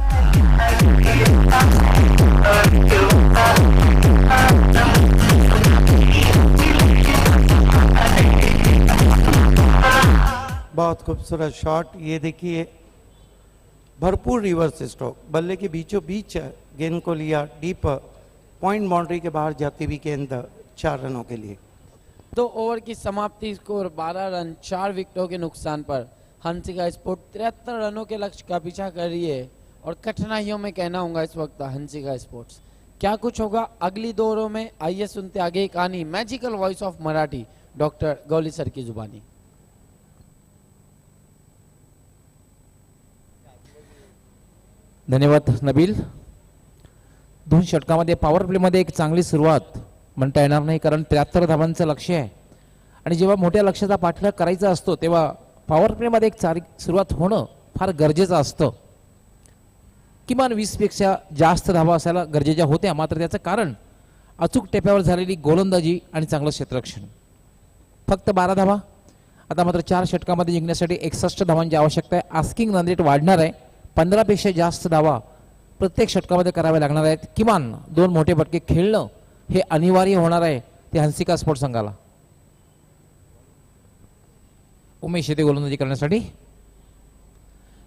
बहुत खूबसूरत शॉट। ये देखिए, भरपूर रिवर्स स्ट्रोक, बल्ले के बीचों बीच गेंद को लिया डीप, पॉइंट बाउंड्री के बाहर जाती हुई गेंद 4 रनों के लिए। 2 ओवर की समाप्ति, स्कोर 12 रन 4 विकेटों के नुकसान पर हंसिका स्पोर्ट 73 रनों के लक्ष्य का पीछा कर रही है और कठिनाइयों में कहना होगा इस वक्त हंसिका स्पोर्ट्स। क्या कुछ होगा अगली 2 ओवरों में, आइए सुनते आगे कहानी magical voice of Marathi doctor Gauli sir की जुबानी। धन्यवाद नबील। 2 षटकामध्ये पॉवर प्लेमध्ये एक चांगली सुरुवात म्हणता येणार नाही, कारण 73 धावांचं लक्ष्य आहे आणि जेव्हा मोठ्या लक्ष्याचा पाठलाग करायचा असतो तेव्हा पॉवर प्लेमध्ये एक सुरुवात होणं फार गरजेचं असतं। किमान 20 पेक्षा जास्त धावा असायला गरजेच्या होत्या, मात्र त्याचं कारण अचूक टेप्यावर झालेली गोलंदाजी आणि चांगलं क्षेत्ररक्षण। फक्त 12 धावा, आता मात्र 4 षटकामध्ये जिंकण्यासाठी 61 धावांची आवश्यकता आहे। आस्किंग रन रेट वाढणार आहे, 15 पेक्षा जास्त धावा प्रत्येक षटकामध्ये कराव्या लागणार आहेत। किमान 2 मोठे फटके खेळणं हे अनिवार्य होणार आहे ते हंसिका स्पोर्ट्स संघाला। उमेश येथे गोलंदाजी करण्यासाठी,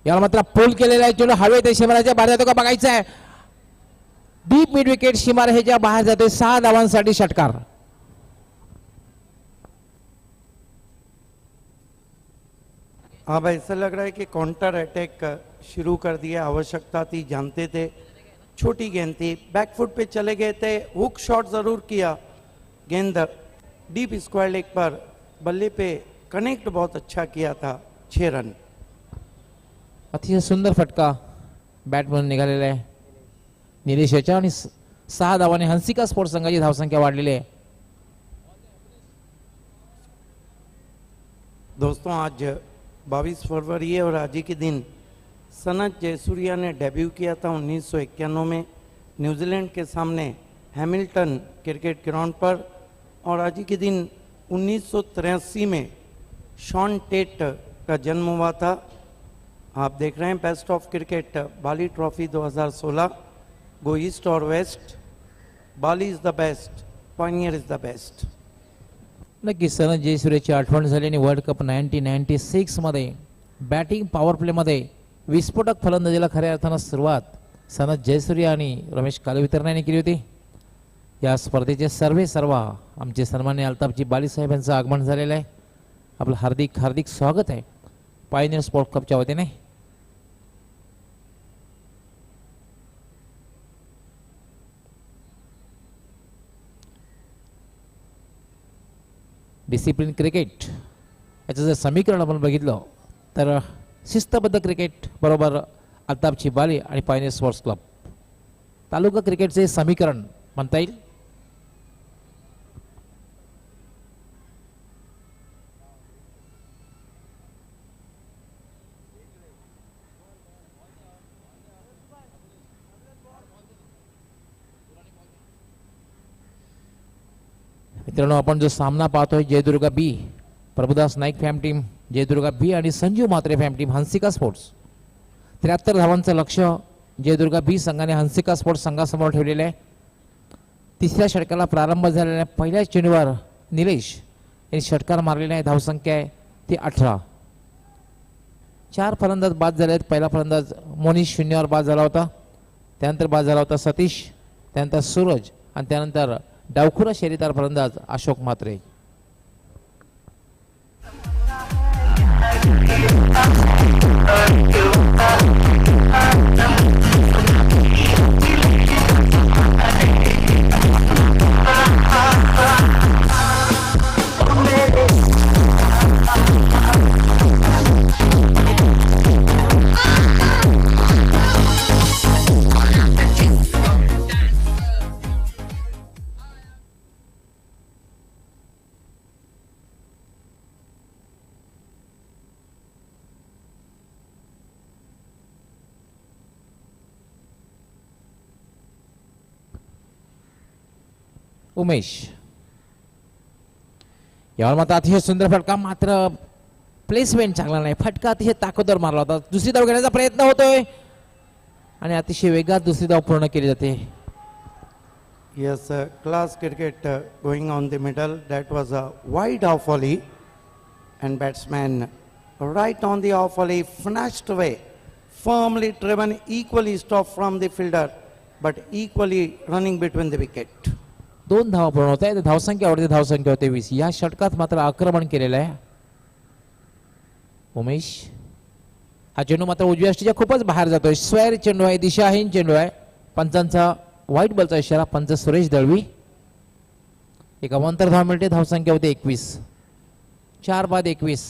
याला मात्र पोल केलेला आहे, चेंडू हवेत शिमाराच्या बाहेर जातो का बघायचं आहे। डीप मिड विकेट, शिमार ह्याच्या बाहेर जाते, 6 धावांसाठी षटकार। अब ऐसा लग रहा है कि काउंटर अटैक शुरू कर दिया, आवश्यकता थी, जानते थे, छोटी गेंद थी, बैकफुट पे चले गए थे, हुक शॉट जरूर किया, गेंद डीप स्क्वायर लेग पर बल्ले पे कनेक्ट बहुत अच्छा किया था, 6 रन। अतिशय सुंदर फटका बॅट म्हणून निघालेला आहे निलेश याच्या आणि 6 धावांनी हंसिका स्पोर्ट्स संघाची धावसंख्या वाढलेली आहे। दोस्तों, आज 22 फरवरी है और आज ही के दिन सनत जयसूर्या ने डेब्यू किया था 1991 में न्यूजीलैंड के सामने हैमिल्टन क्रिकेट ग्राउंड पर, और आज ही के दिन 1983 में शॉन टेट का जन्म हुआ था। आप देख रहे हैं best of cricket Bali trophy 2016, go east और west, Bali is the best, pioneer is the best. नक्की सनत जयसूर्याची आठवण झाली आणि वर्ल्ड कप 1996 मध्ये बॅटिंग पॉवर प्ले मध्ये विस्फोटक फलंदाजीला खऱ्या अर्थानं सुरुवात सनत जयसूर्या आणि रमेश कालवितरणे यांनी केली होती। या स्पर्धेचे सर्वा आमचे सन्मान्य अल्ताफजी बाली साहेब यांचं आगमन झालेलं आहे। आपलं हार्दिक हार्दिक स्वागत आहे पायनियर स्पोर्ट कपच्या वतीने। डिसिप्लिन क्रिकेट याचं जर समीकरण आपण बघितलं तर शिस्तबद्ध क्रिकेट बरोबर अल्ताफची बाली आणि पायनियर स्पोर्ट्स क्लब तालुका क्रिकेटचे समीकरण म्हणता येईल. मित्रांनो, आपण जो सामना पाहतोय Jaidurga B Prabhudas Naik fam team, Jai Durga B आणि Sanjeev Mhatre fam team Hansika sports. 73 धावांचं लक्ष्य जयदुर्गा बी संघाने हंसिका स्पोर्ट्स संघासमोर ठेवलेले आहे. तिसऱ्या षटकाला प्रारंभ झालेला आहे. पहिल्या चेंडूवर निलेश यांनी षटकार मारलेला आहे. धावसंख्या आहे ती 18. 4 फलंदाज बाद झाले आहेत. पहिला फलंदाज मोनिश शून्यावर बाद झाला होता. त्यानंतर बाद झाला होता सतीश, त्यानंतर सूरज आणि त्यानंतर डावखुरा शैलीदार फलंदाज अशोक म्हात्रे. उमेश यावर मात्र अतिशय सुंदर फटका, मात्र प्लेसमेंट चांगला नाही. फटका अतिशय ताकदवर मारला होता. दुसरी धाव घेण्याचा प्रयत्न होतोय आणि अतिशय वेगात दुसरी धाव पूर्ण केली जाते. Yes, class cricket going on the middle. That was a wide off volley, and batsman right on the off volley, snatched away, firmly driven, equally stopped from the fielder, but equally running between the wicket. 2 धावा पूर्ण होत आहे. धावसंख्यावरती धावसंख्या होते 20. या षटकात मात्र आक्रमण केलेलं आहे उमेश. हा चेंडू मात्र उजव्या अष्टीच्या खूपच बाहेर जातोय. स्क्वेअर चेंडू आहे, दिशाहीन चेंडू आहे. पंचांचा व्हाईट बॉलचा इशारा. पंच सुरेश दळवी. एक अवांतर धाव मिळते. धावसंख्या होते 21. 4 बाद 21.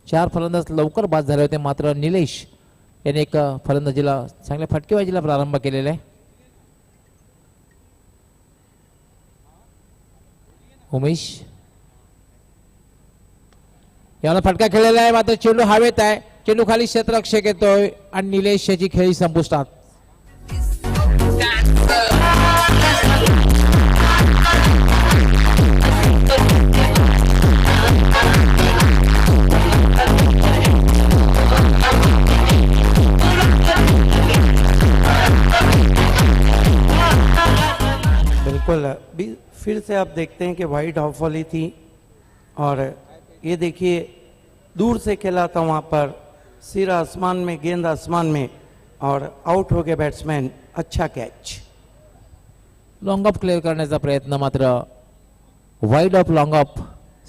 4 फलंदाज लवकर बाद झाले होते, मात्र निलेश याने एक फलंदाजीला चांगल्या फटकेबाजीला प्रारंभ केलेला आहे. उमेश याला फटका खेळलेला आहे, मात्र चेंडू हवेत आहे. चेंडू खाली क्षेत्ररक्षक येतोय आणि निलेश याची खेळी संपुष्टात. बिल्कुल. फिर से आप देखते हैं कि वाइड ऑफ वॉली थी और ये देखिए दूर से खेला था वहाँ पर, सिरा आसमान में, गेंद आसमान में, और आउट हो गए बैट्समैन. अच्छा कैच. लॉंग ऑफ क्लिअर करण्याचा प्रयत्न, मात्र वाईड ऑफ लॉंग ऑफ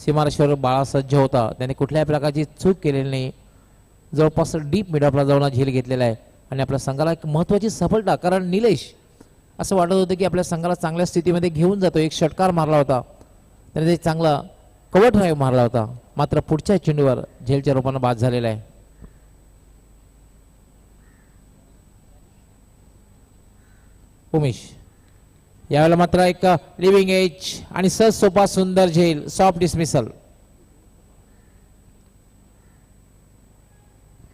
सीमारेषेवर बाळा सज्ज होता. त्याने कुठल्याही प्रकारची चूक केलेली नाही. जवळपास डीप मिड ऑफला जाऊन झेल घेतलेला आहे आणि आपल्या संघाला एक महत्त्वाची सफलता. कारण निलेश असं वाटत होतं की आपल्या संघाला चांगल्या स्थितीमध्ये घेऊन जातो. एक षटकार मारला होता त्याने, ते चांगला कव्हर ड्राईव्ह मारला होता, मात्र पुढच्या चेंडूवर झेलच्या रूपानं बाद झालेला आहे. उमेश यावेळेला मात्र एक लिव्हिंग एज आणि सहज सोपा सुंदर झेल, सॉफ्ट डिसमिसल.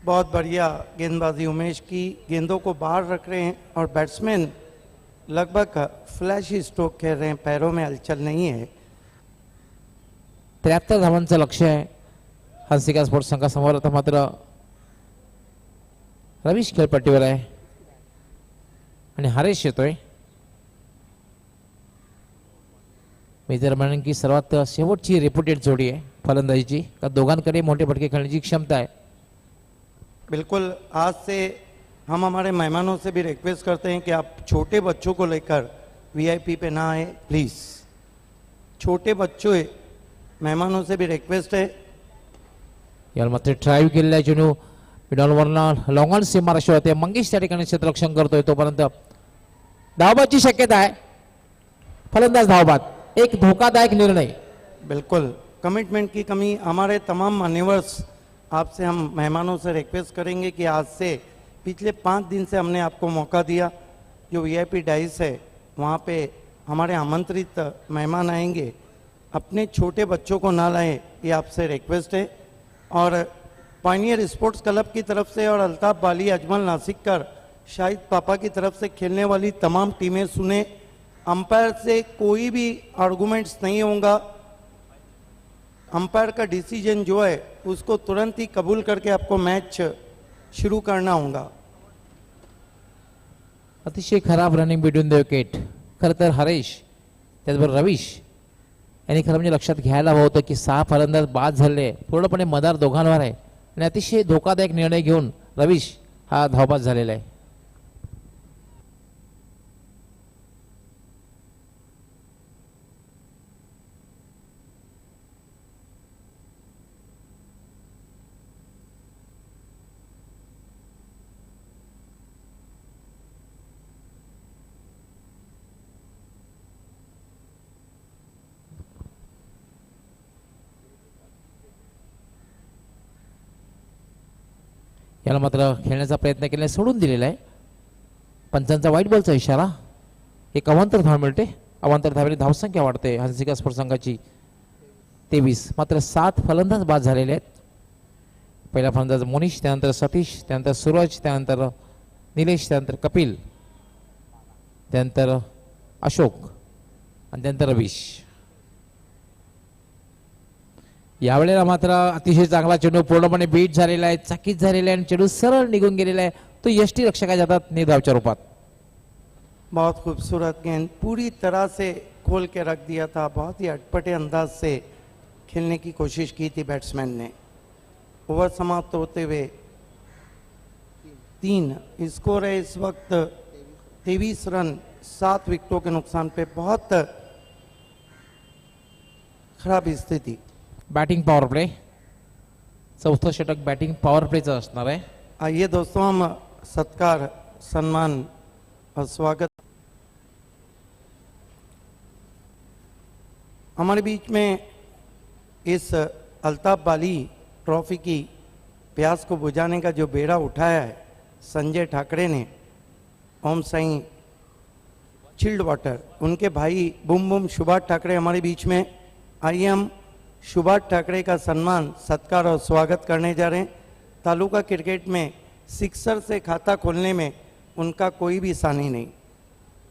बहुत बढ़िया गेंदबाजी उमेश की. गेंदों को बाहर रख रहे हैं और बैट्समैन लगभग फ्लैशी स्ट्रोक खेल रहे हैं, पैरों में हलचल नहीं है. 73 धावांचं लक्ष्य आहे हंसिका स्पोर्ट्स संघासमोर. आता मात्र रवीश खेळपट्टीवर आहे आणि हरेश येतोय. मी जर म्हणेन की सर्वात शेवटची रेप्युटेड जोडी आहे फलंदाजीची, का दोघांकडे मोठे फटके खेळण्याची क्षमता आहे. बिल्कुल. आज से हम हमारे मेहमानों से भी रिक्वेस्ट करते हैं कि आप छोटे बच्चों को लेकर वीआईपी पे ना आए प्लीज़. छोटे बच्चों मेहमानों से भी रिक्वेस्ट है. याला मात्र ड्राईव्ह केलेला आहे चेंडू मिडॉलवरनं लॉंग ऑन सीमारेषेवर होते. मंगेश त्या ठिकाणी क्षेत्ररक्षण करतोय. तोपर्यंत धावबादची शक्यता आहे. फलंदाज धावबाद. एक धोकादायक निर्णय. बिल्कुल. कमिटमेंट की कमी, हमारे तमाम मान्यवर्स, आपसे हम मेहमानों से रिक्वेस्ट करेंगे कि आज से पिछले 5 दिन से हमने आपको मौका दिया, जो वीआईपी डाइस है वहाँ पे हमारे आमंत्रित मेहमान आएंगे, अपने छोटे बच्चों को ना लाएं, ये आपसे रिक्वेस्ट है। और पायनियर स्पोर्ट्स क्लब की तरफ से और अल्ताफ बाली, अजमल नासिकर, शाहिद पापा की तरफ से खेलने वाली तमाम टीमें सुने। अंपायर से कोई भी आर्गुमेंट्स नहीं होगा। अंपायर का डिसीजन जो है उसको तुरंत ही कबूल करके आपको मैच शुरू करना होगा। अतिशय खराब रनिंग बिटवीन द विकेट. खरं तर हरेश त्याचबरोबर रवीश यांनी खरं म्हणजे लक्षात घ्यायला हवं होतं की 6 फलंदाज बाद झाले, पूर्णपणे मदार दोघांवर आहे आणि अतिशय धोकादायक निर्णय घेऊन रवीश हा धावबाद झालेला आहे. याला मात्र खेळण्याचा प्रयत्न केला, सोडून दिलेला आहे. पंचांचा वाईट बॉलचा इशारा. एक अवांतर धाव मिळते. अवांतर धावेने धावसंख्या वाढते हंसिका स्पोर्ट्स संघाची 23. मात्र 7 फलंदाज बाद झालेले आहेत. पहिला फलंदाज मोनिश, त्यानंतर सतीश, त्यानंतर सूरज, त्यानंतर निलेश, त्यानंतर कपिल, त्यानंतर अशोक आणि त्यानंतर रवीश. यावेळेला मात्र अतिशय चांगला चेंडू पूर्णपणे बीट झालेला आहे, चकित झालेला आहे आणि चेंडू सरळ निघून गेलेला आहे. तो यष्टी रक्षकाच्या हातात निर्धावच्या रूपात. बहुत खूबसूरत गेंद, पूरी तरह से खोल के रख दिया था। बहुत ही अटपटे अंदाज से खेलने की कोशिश की थी बैट्समैन ने। ओवर समाप्त होते हुए 3 स्कोर है इस वक्त 23 रन 7 विकेटों के नुकसान पे। बहुत खराब स्थिति। Batting power play. चौथं षटक बॅटिंग पॉवर प्लेचं असणार आहे. आइए दोस्तों, हम सत्कार, सम्मान और स्वागत। हमारे बीच में इस अल्ताफ बाली ट्रॉफी की प्यास को बुझाने का जो बेड़ा उठाया है संजय ठाकरे ने, ओम साई चिल्ड वाटर, उनके भाई बूम बूम सुभाष ठाकरे हमारे बीच में। आइए हम सुभाष ठाकरे का सम्मान, सत्कार और स्वागत करने जा रहे हैं। तालुका क्रिकेट में सिक्सर से खाता खोलने में उनका कोई भी सानी नहीं।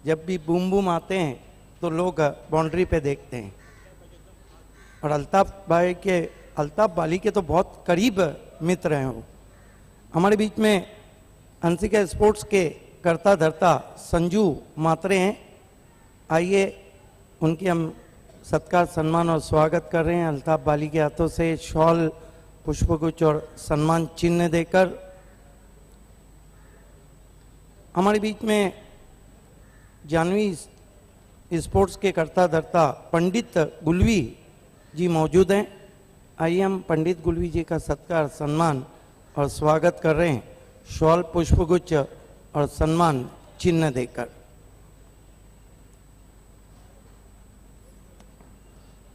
जब भी बूम बूम आते हैं तो लोग बाउंड्री पे देखते हैं। और अल्ताफ बाली के तो बहुत करीब मित्र हैं वो। हमारे बीच में हंसिका स्पोर्ट्स के कर्ता धर्ता संजू मात्रे हैं। आइए उनकी हम सत्कार, सम्मान और स्वागत कर रहे हैं अल्ताफ बाली के हाथों से शॉल, पुष्पगुच्छ और सम्मान चिन्ह देकर। हमारे बीच में जानवी स्पोर्ट्स के कर्ता धर्ता पंडित गुलवी जी मौजूद हैं। आइए हम पंडित गुलवी जी का सत्कार, सम्मान और स्वागत कर रहे हैं शॉल, पुष्पगुच्छ और सम्मान चिन्ह देकर।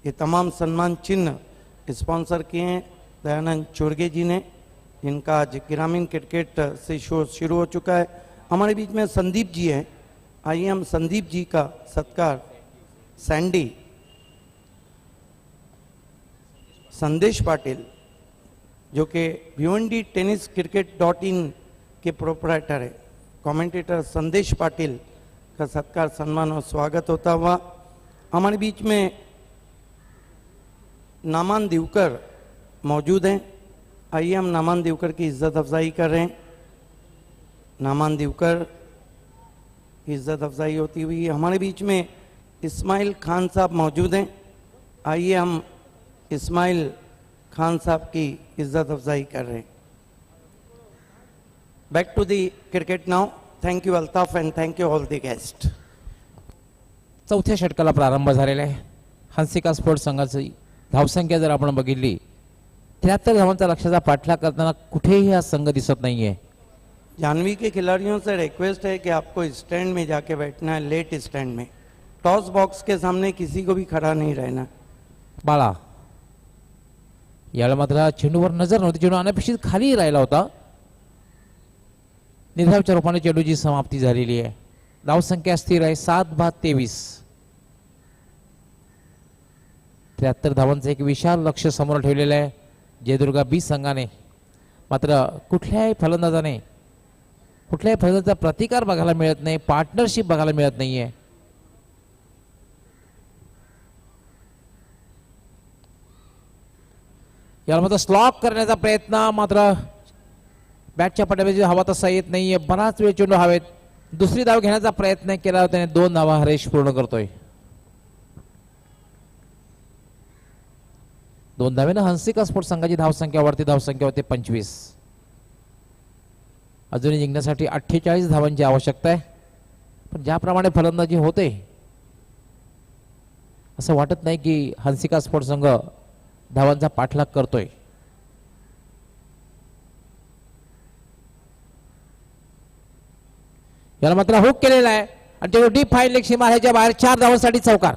ये तमाम सम्मान चिन्ह स्पॉन्सर किए हैं दयानंद चोरगे जी ने, जिनका आज ग्रामीण क्रिकेट से शो शुरू हो चुका है। हमारे बीच में संदीप जी हैं। आइए हम संदीप जी का सत्कार, सैंडी संदेश पाटिल, जो कि भिवंडी टेनिस cricket.in के प्रोपराइटर है, कमेंटेटर संदेश पाटिल का सत्कार, सम्मान और स्वागत होता हुआ। हमारे बीच में नामान दिवकर मौजूद हैं। आइए हम नामान दिवकर की इज्जत अफजाई कर रहे हैं। नामान दिवकर की इज्जत अफजाई होती हुई हमारे बीच में इस्माइल खान साहब मौजूद हैं। आइए हम इस्माइल खान साहब की इज्जत अफजाई कर रहे हैं। Back to the cricket now. Thank you Altaf and thank you all the guest. चौथ्या षटकाला प्रारंभ झालेला आहे. हंसिका स्पोर्ट्स संघाची धावसंख्या जर आपण बघितली 73 धावांचा लक्ष्याचा पाठलाग करताना कुठेही हा संघ दिसत नाहीये. जानवी के खिलाड़ियों से रिक्वेस्ट है कि आपको स्टैंड में जाके बैठना है, लेट स्टैंड में। टॉस बॉक्स के सामने किसी को भी खड़ा नहीं रहना। बाळा यावेळेला मात्र चेंडूवर नजर नव्हती, चेंडू अनपेक्षित खाली राहिला होता. निर्धावच्या रूपाने चेंडूची समाप्ती झालेली आहे. धावसंख्या स्थिर आहे 7-23. 73 धावांचं एक विशाल लक्ष समोर ठेवलेलं आहे जयदुर्गा बी संघाने. मात्र कुठल्याही फलंदाजाने कुठल्याही फलंदाजाचा प्रतिकार बघायला मिळत नाही, पार्टनरशिप बघायला मिळत नाहीये. याला मात्र स्लॉक करण्याचा प्रयत्न, मात्र बॅटच्या पट्ट्यामध्ये हवा तसा येत नाहीये. बराच वेळ चेंडू हवेत. दुसरी धाव घेण्याचा प्रयत्न केला, त्याने 2 धावा हरेश पूर्ण करतोय. 2 धावेनं हंसिका स्पोर्ट्स संघाची धावसंख्या वाढते, धावसंख्या होते 25. अजूनही जिंकण्यासाठी 48 धावांची आवश्यकता आहे. पण ज्याप्रमाणे फलंदाजी होते असं वाटत नाही की हंसिका स्पोर्ट्स संघ धावांचा पाठलाग करतोय. याला मात्र हुक केलेला आहे आणि तो डीप फाईन लेग सीमा ह्याच्या बाहेर 4 धावांसाठी चौकार.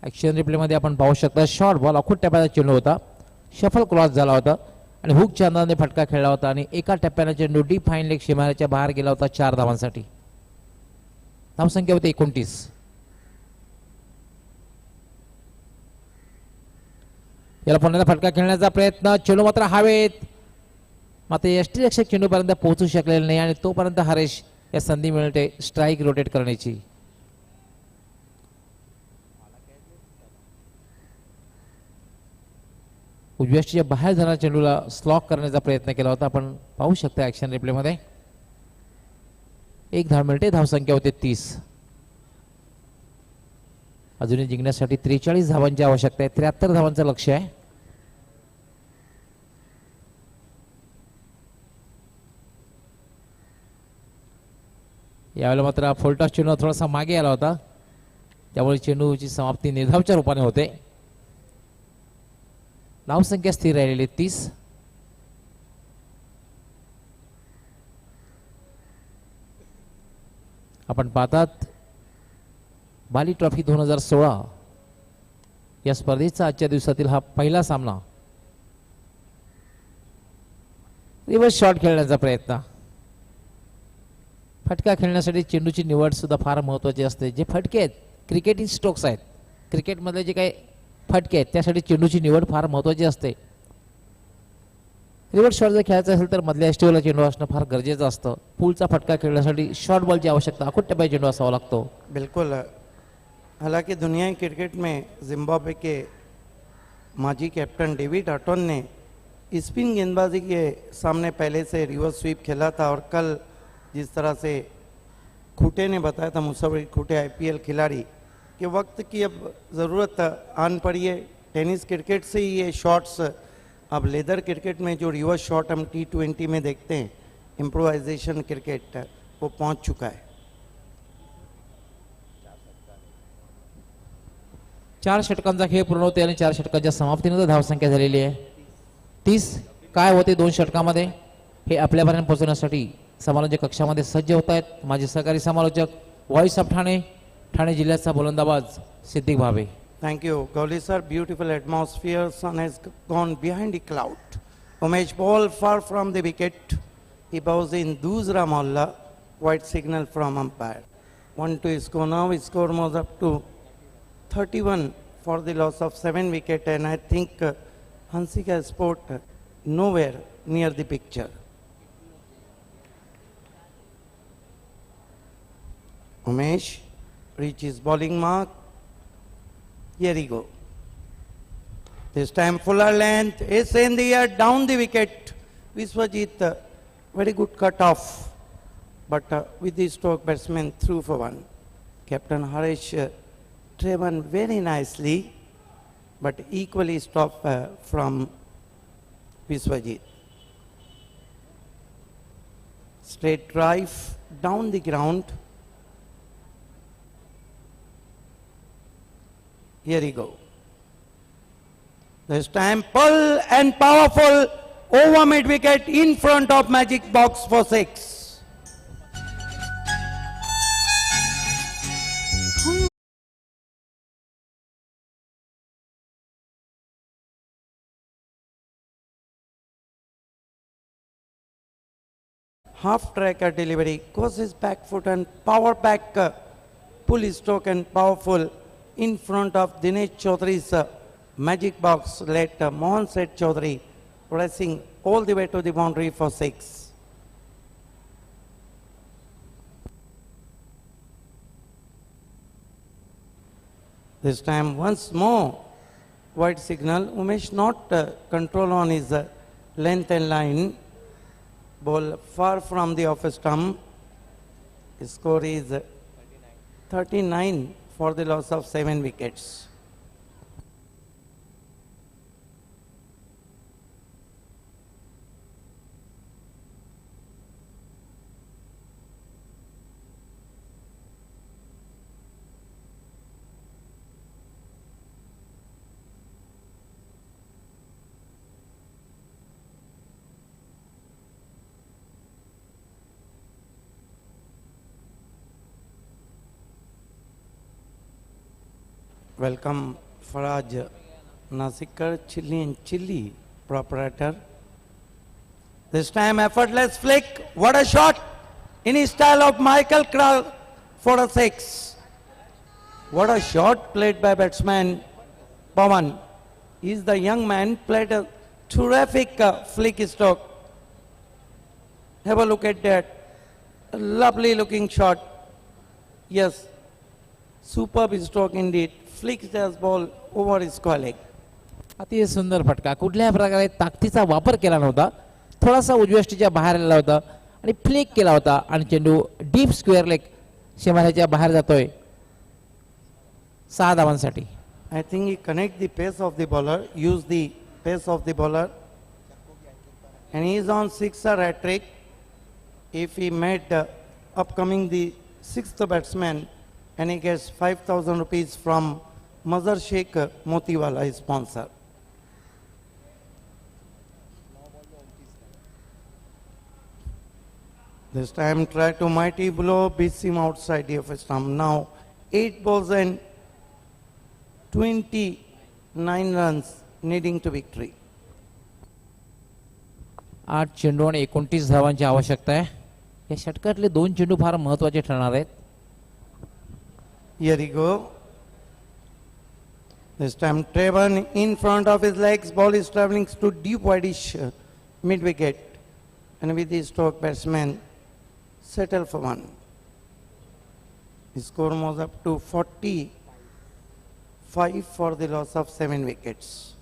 ऍक्शन रिप्ले मध्ये आपण पाहू शकता शॉर्ट बॉल अखूट टप्प्याचा चेंडू होता, शफल क्रॉस झाला होता आणि हुकच्या अंदाजाने फटका खेळला होता आणि एका टप्प्याने चेंडू डीप फाईन लेग सीमारेषेच्या बाहेर गेला होता 4 धावांसाठी. धावसंख्या होती 29. याला पुन्हा फटका खेळण्याचा प्रयत्न, चेंडू मात्र हवेत. मात्र यष्टीरक्षक चेंडू पर्यंत पोहोचू शकलेला नाही आणि तोपर्यंत हरेश या संधी मिळते स्ट्राईक रोटेट करण्याची. उजव्याच्या बाहेर जाणाऱ्या चेंडूला स्लॉक करण्याचा प्रयत्न केला होता. आपण पाहू शकता ऍक्शन रिप्ले मध्ये. 1 धाव मिळते, धावसंख्या होते 30. अजूनही जिंकण्यासाठी 43 धावांची आवश्यकता आहे. 73 धावांचं लक्ष आहे. यावेळेला मात्र फुलटॉस चेंडू थोडासा मागे आला होता, त्यामुळे चेंडूची समाप्ती निर्धावच्या रूपाने होते. धावसंख्या स्थिर राहिलेली 30. आपण पाहतात बाली ट्रॉफी 2016 या स्पर्धेचा आजच्या दिवसातील हा पहिला सामना. रिव्हर्स शॉट खेळण्याचा प्रयत्न, फटका खेळण्यासाठी चेंडूची निवड सुद्धा फार महत्वाची असते. जे फटके आहेत क्रिकेटिंग स्ट्रोक्स आहेत, क्रिकेटमधले जे काही फटके आहेत त्यासाठी चेंडूची निवड फार महत्वाची असते. रिव्हर्स शॉट जर खेळायचा असेल तर मधल्या एस्टिवला चेंडू असणं फार गरजेचं असतं. पुलचा फटका खेळण्यासाठी शॉर्ट बॉलची आवश्यकता, अखूट टप्प्याचा चेंडू असावा लागतो. बिल्कुल. हालांकि दुनिया क्रिकेट में जिम्बाब्वे के माजी कैप्टन डेविड हटन ने स्पिन गेंदबाजी के सामने पहले से रिवर्स स्वीप खेला था और कल जिस तरह से खूटे ने बताया था, मुसव्विर खूटे IPL खिलाड़ी, कि वक्त की अब ज़रूरत आन पड़ी है. टेनिस क्रिकेट से ही ये शॉट्स, अब लेदर क्रिकेट में जो रिवर्स शॉट हम T20 में देखते हैं, इम्प्रोवाइजेशन क्रिकेट, वो पहुंच चुका है. 4 षटकांचा खेळ पूर्ण होते आणि 4 षटकांच्या समाप्तीनंतर धावसंख्या झालेली आहे 30. काय होते 2 षटकामध्ये हे आपल्यापर्यंत पोहोचवण्यासाठी समालोचक कक्षामध्ये सज्ज होत आहेत. माझे सहकारी समालोचक व्हॉइस ऑफ ठाणे, ठाणे जिल्ह्याचा गोलंदाबाज सिद्दीक भावे. Thank you, Gowli sir. Beautiful atmosphere. Sun has gone behind the cloud. Umesh ball far from the wicket. He bows in Dusra Mohalla. White signal from umpire. 1-2 score now. His score moves up to 31 for the loss of 7 wicket. And I think Hansika Sport nowhere near the picture. Umesh reaches bowling mark. Here he go. This time fuller length is in the air, down the wicket. Vishwajit, very good cut off, but with the stroke batsman through for 1. Captain Harish driven very nicely, but equally stopped from Vishwajit. Straight drive down the ground. Here he go. This time pull and powerful over mid wicket in front of magic box for 6. Half tracker delivery, goes his back foot and power back pull stroke and powerful in front of Dinesh Chaudhary's magic box. Let Mohan Seth Chaudhary pressing all the way to the boundary for 6. This time once more wide signal. Umesh not control on his length and line. Ball far from the off stump. His score is 39 for the loss of 7 wickets. Welcome Faraj Nasikar, Chilli and Chilli proprietor. This time effortless flick. What a shot in his style of Michael Krall for a 6. What a shot played by batsman Pawan. He's the young man, played a terrific flick stroke. Have a look at that. A lovely looking shot. Yes, superb stroke indeed. Flicks his ball over his colleague. अतिशय सुंदर फटका. कुठल्याही प्रकारे ताकदीचा वापर केला नव्हता. थोडासा उजव्या स्टिच्या बाहेर आलेला होता आणि फ्लिक केला होता आणि चेंडू डीप स्क्वेअर लेग सीमारेषेच्या बाहेर जातोय 6 धावांसाठी. I think he connect the pace of the bowler, use the pace of the bowler, and he is on 6er hat trick. If he made upcoming the 6th batsman, and he gets 5,000 rupees from Mazhar Sheikh Motiwala, his sponsor. This time try to mighty blow, beats him outside the off stump. Now 8 balls and 29 runs needing to victory. 8 चेंडू आणि 29 धावांची आवश्यकता आहे. या षटकातले 2 चेंडू फार महत्त्वाचे ठरणार आहेत. Here he go. This time Trevor in front of his legs. Ball is travelling to deep wideish mid wicket. And with his stroke, batsman settle for 1. His score moves up to 45 for the loss of 7 wickets.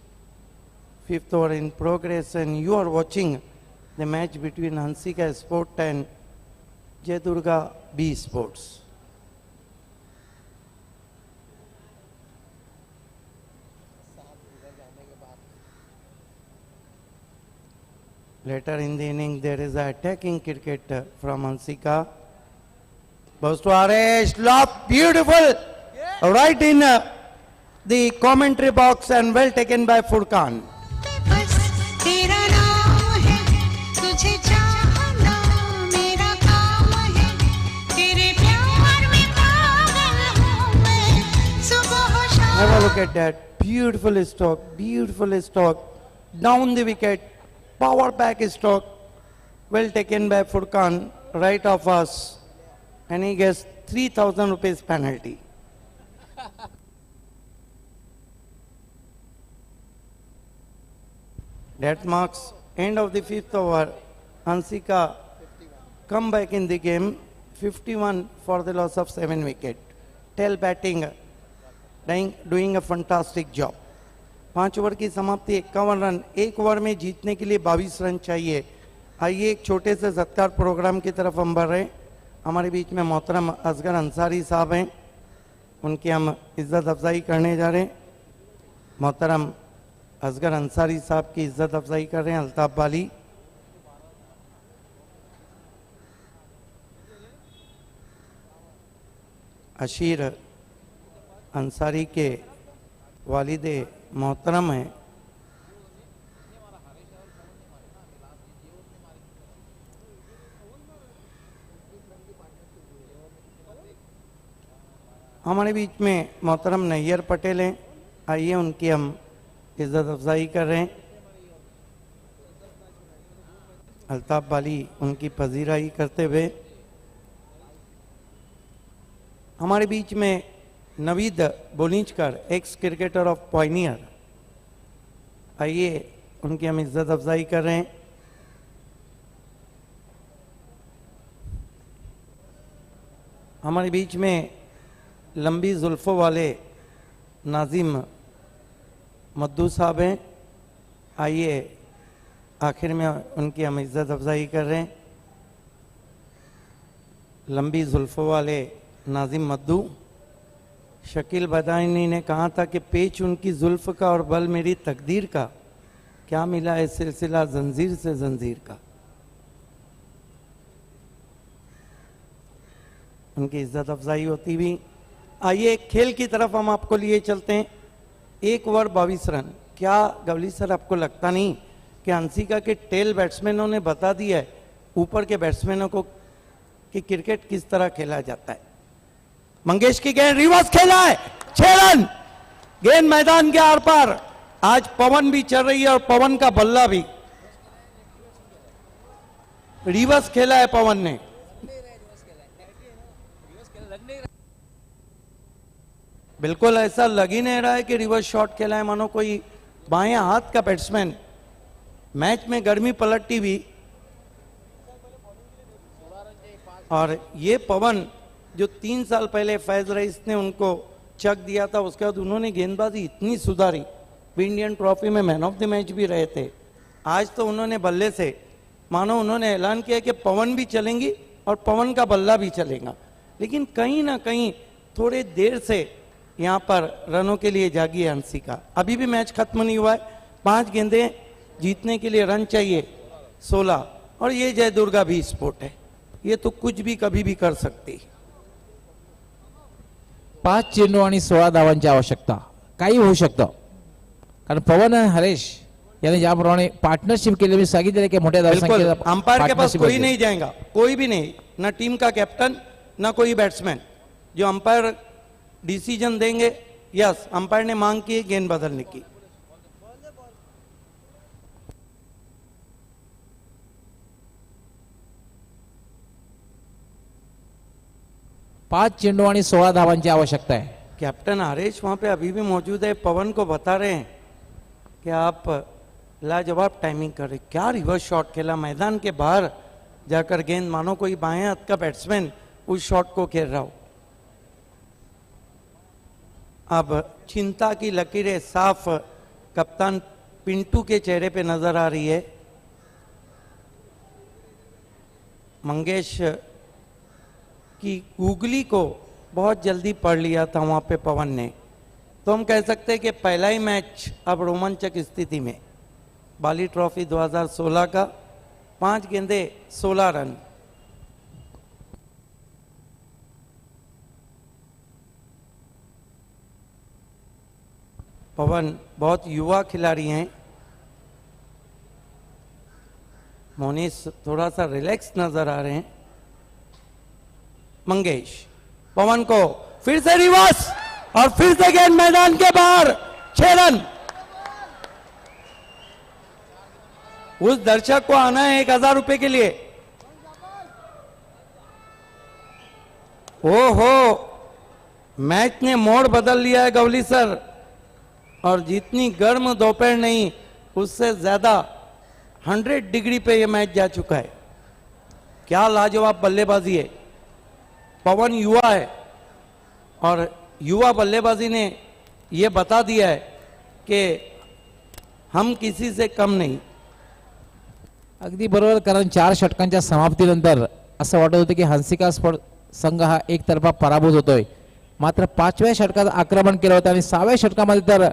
5th over in progress, and you are watching the match between Hansika Sport and Jayadurga B Sports. Later in the inning, there is a attacking cricket from Hansika. Goes to Aresh, lob, beautiful, right in the commentary box and well taken by Furkan. Have a look at that, beautiful stroke, down the wicket. Power back stroke, well taken by Furkan, right of us, and he gets 3,000 rupees penalty. That marks end of the 5th over. Hansika come back in the game, 51 for the loss of 7 wicket. Tail batting, doing a fantastic job. 5 over की समाप्ति 51 run. 1 over में जीतने के लिए 22 run चाहिए. आइए एक छोटे से सत्कार प्रोग्राम की तरफ हम बढ़ रहे हैं. हमारे बीच में मोहतरम असगर अंसारी साहब हैं, उनकी हम इज़्ज़त अफजाई करने जा रहे हैं. मोहतरम असगर अंसारी साहब की इज़्ज़त अफजाई कर रहे हैं अल्ताफ वाली. अशीर अंसारी के वालिदे मोहतरम हैं हमारे बीच में मोहतरम नैयर पटेल हैं, आइए उनकी हम इज्जत अफजाई कर रहे हैं। अल्ताफ बाली उनकी पजीराई करते हुए हमारे बीच में Naveed Bolichkar, ex cricketer of pioneer, आइए उनकी हम इज्जत अफजाई कर रहे हैं। हमारे बीच में लंबी जुल्फों वाले नाजिम मद्दू साहब हैं, आइए आखिर में उनकी हम इज्जत अफजाई कर रहे हैं। लंबी जुल्फों वाले नाजिम मद्दू। शकील बदायनी ने कहा था कि पेच उनकी जुल्फ का और बल मेरी तकदीर का, क्या मिला है सिलसिला जंजीर से जंजीर का। उनकी इज्जत अफजाई होती हुई आइए खेल की तरफ हम आपको लिए चलते हैं। 1 ओवर 22 रन। क्या गवली सर आपको लगता नहीं कि हंसिका के टेल बैट्समैनों ने बता दिया है ऊपर के बैट्समैनों को कि क्रिकेट किस तरह खेला जाता है? मंगेश की गेंद रिवर्स खेला है, 6 रन। गेंद मैदान के आर पार। आज पवन भी चल रही है और पवन का बल्ला भी। रिवर्स खेला है पवन ने। बिल्कुल ऐसा लग ही नहीं रहा है कि रिवर्स शॉट खेला है, मानो कोई बाएं हाथ का बैट्समैन। मैच में गर्मी पलटती हुई और ये पवन जो 3 साल पहले फैज रईस ने उनको चक दिया था, उसके बाद उन्होंने गेंदबाजी इतनी सुधारी, इंडियन ट्रॉफी में मैन ऑफ द मैच भी रहे थे। आज तो उन्होंने बल्ले से मानो उन्होंने ऐलान किया कि पवन भी चलेंगी और पवन का बल्ला भी चलेगा। लेकिन कहीं ना कहीं थोड़े देर से यहाँ पर रनों के लिए जागी है हंसिका। अभी भी मैच खत्म नहीं हुआ है। 5 गेंदें जीतने के लिए रन चाहिए 16, और ये जय दुर्गा भी स्पोर्ट है, ये तो कुछ भी कभी भी कर सकती। 5 चेंडू आणि 16 धावांची आवश्यकता, काही होऊ शकतं। कारण पवन आणि हरेश याने ज्याप्रमाणे पार्टनरशिप केली, मी सांगितले की मोठ्या बिल्कुल, धावसंख्येचा अंपायर के पास partnership कोई होती. नहीं जाएगा, कोई भी नहीं, ना टीम का कैप्टन ना कोई बैट्समैन। जो अंपायर डिसीजन देंगे, यस अंपायर ने मांग की गेंद बदलने की। पाच चेंडू आणि 16 धावांची आवश्यकता है। कैप्टन हरेश वहां पे अभी भी मौजूद है, पवन को बता रहे हैं कि आप लाजवाब टाइमिंग कर रहे। क्या रिवर्स शॉट खेला, मैदान के बाहर जाकर गेंद, मानो कोई बाएं हाथ का बैट्समैन उस शॉट को खेल रहा हो। अब चिंता की लकीरें साफ कप्तान पिंटू के चेहरे पे नजर आ रही है। मंगेश की गूगली को बहुत जल्दी पढ़ लिया था वहां पे पवन ने, तो हम कह सकते हैं कि पहला ही मैच अब रोमांचक स्थिति में। बाली ट्रॉफी 2016 का 5 गेंदे 16 रन। पवन बहुत युवा खिलाड़ी हैं। मोनिस थोड़ा सा रिलैक्स नजर आ रहे हैं। मंगेश पवन को फिर से रिवर्स और फिर से गेंद मैदान के बाहर, 6 रन। उस दर्शक को आना है 1000 रुपए के लिए। ओहो, मैच ने मोड़ बदल लिया है गवली सर, और जितनी गर्म दोपहर नहीं उससे ज्यादा 100 डिग्री पे ये मैच जा चुका है। क्या लाजवाब बल्लेबाजी है। पवन युवा है और युवा बल्लेबाजी ने ये बता दिया है कि हम किसी से कम नहीं। अगदी बरोबर, कारण 4 षटकांच्या समाप्तीनंतर असं वाटत होतं की हंसिका स्पोर्ट संघ हा एकतर्फा पराभूत होतोय। मात्र 5व्या षटकात आक्रमण केलं होतं आणि 6व्या षटकामध्ये तर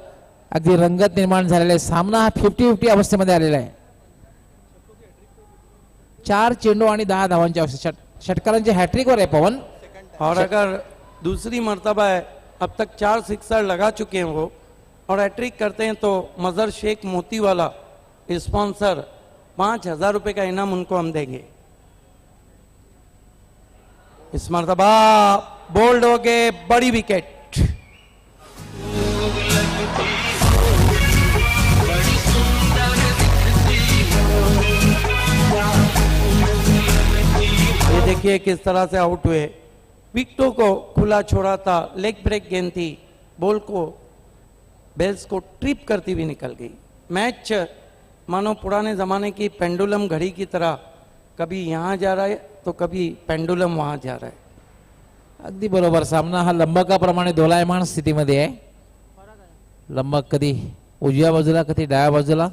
अगदी रंगत निर्माण झालेला आहे। सामना हा 50-50 अवस्थेमध्ये आलेला आहे। 4 चेंडू आणि 10 धावांची आवश्यकता, षटकारांची हॅट्रिकवर आहे पवन। और अगर दूसरी मर्तबा है, अब तक 4 सिक्सर लगा चुके हैं वो, और हैट्रिक करते हैं तो मजर शेख मोती वाला स्पॉन्सर 5000 रुपए का इनाम उनको हम देंगे। इस मर्तबा बोल्ड हो गए, बड़ी विकेट। ये देखिए किस तरह से आउट हुए, विकेटों को खुला छोड़ा था, लेग ब्रेक गेंद थी, बॉल को बेल्स को ट्रिप करती हुई निकल गई। मैच मानो पुराने जमाने की पेंडुलम घड़ी की तरह कभी यहाँ जा रहा है तो कभी पेंडुलम वहां जा रहा है। अगदी बरोबर, सामना हा लंबकाप्रमाणे दोलायमान स्थितीमध्ये आहे. लंबक कधी उजव्या बाजूला कधी डाव्या बाजूला.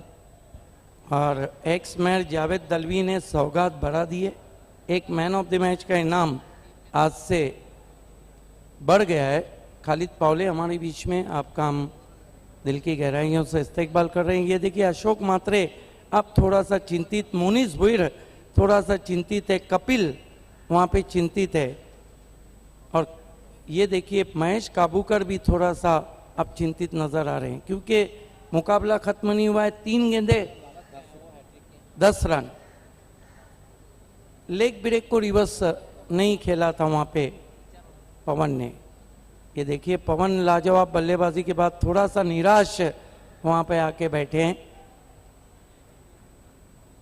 और एक्स मैच जावेद दलवी ने सौगात बढ़ा दिए। एक मैन ऑफ द मैच का इनाम आज से बढ़ गया है। खालिद पावले हमारे बीच में, आपका हम दिल की गहराइयों से इस्तकबाल कर रहे हैं। ये देखिए अशोक मात्रे अब थोड़ा सा चिंतित, मोनिस भुईर थोड़ा सा चिंतित है, कपिल वहाँ पे चिंतित है, और ये देखिए महेश काबूकर भी थोड़ा सा अब चिंतित नजर आ रहे हैं क्योंकि मुकाबला खत्म नहीं हुआ है। 3 गेंदे 10 रन। लेग ब्रेक को रिवर्स नहीं खेला था वहाँ पे पवन ने। ये देखिए पवन लाजवाब बल्लेबाजी के बाद थोड़ा सा निराश वहाँ पे आके बैठे हैं।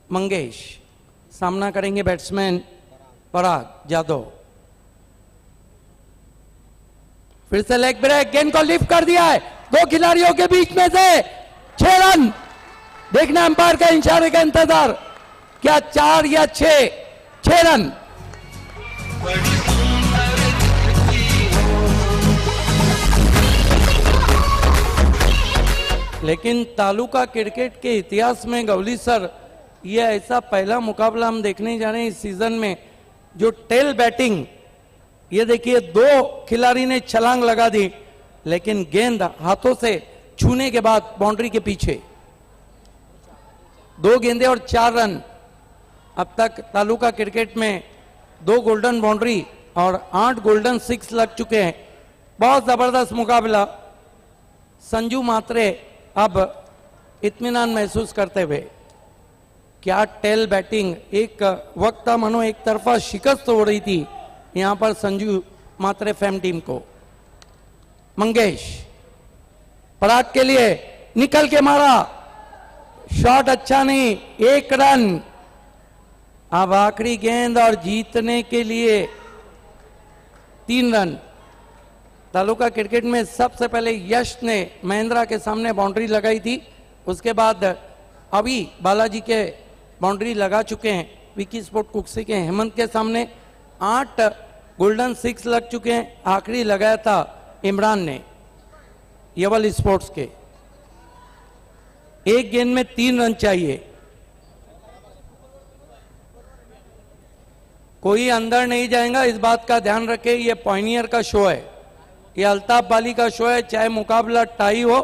मंगेश सामना करेंगे बैट्समैन पराग जादव। फिर से लेग ब्रेक, गेंद को लिफ्ट कर दिया है 2 खिलाड़ियों के बीच में से। 6 रन। देखना अंपायर का इशारे का इंतजार, क्या 4 या 6 रन। लेकिन तालुका क्रिकेट के इतिहास में गवली सर, ये ऐसा पहला मुकाबला हम देखने जा रहे हैं इस सीजन में जो टेल बैटिंग, ये देखिए 2 खिलाड़ी ने छलांग लगा दी लेकिन गेंद हाथों से छूने के बाद बाउंड्री के पीछे। 2 गेंदे और 4 रन। अब तक तालुका क्रिकेट में 2 गोल्डन बाउंड्री और 8 गोल्डन 6 लग चुके हैं। बहुत जबरदस्त मुकाबला। संजू मात्रे अब इत्मीनान महसूस करते हुए, क्या टेल बैटिंग, एक वक्त था मानो एक तरफा शिकस्त हो रही थी यहां पर संजू मात्रे फैम टीम को। मंगेश पराग के लिए निकल के मारा, शॉट अच्छा नहीं, 1 रन। अब आखिरी गेंद और जीतने के लिए 3 रन। तालुका क्रिकेट में सबसे पहले यश ने महेंद्रा के सामने बाउंड्री लगाई थी, उसके बाद अभी बालाजी के बाउंड्री लगा चुके हैं। विकी स्पोर्ट कुक्सी के हेमंत के सामने 8 गोल्डन 6 लग चुके हैं। आखिरी लगाया था इमरान ने यवल स्पोर्ट्स के। 1 गेंद में 3 रन चाहिए। कोई अंदर नहीं जाएगा, इस बात का ध्यान रखें। ये पॉइनियर का शो है, ये अल्ताफ बाली का शो है। चाहे मुकाबला टाई हो,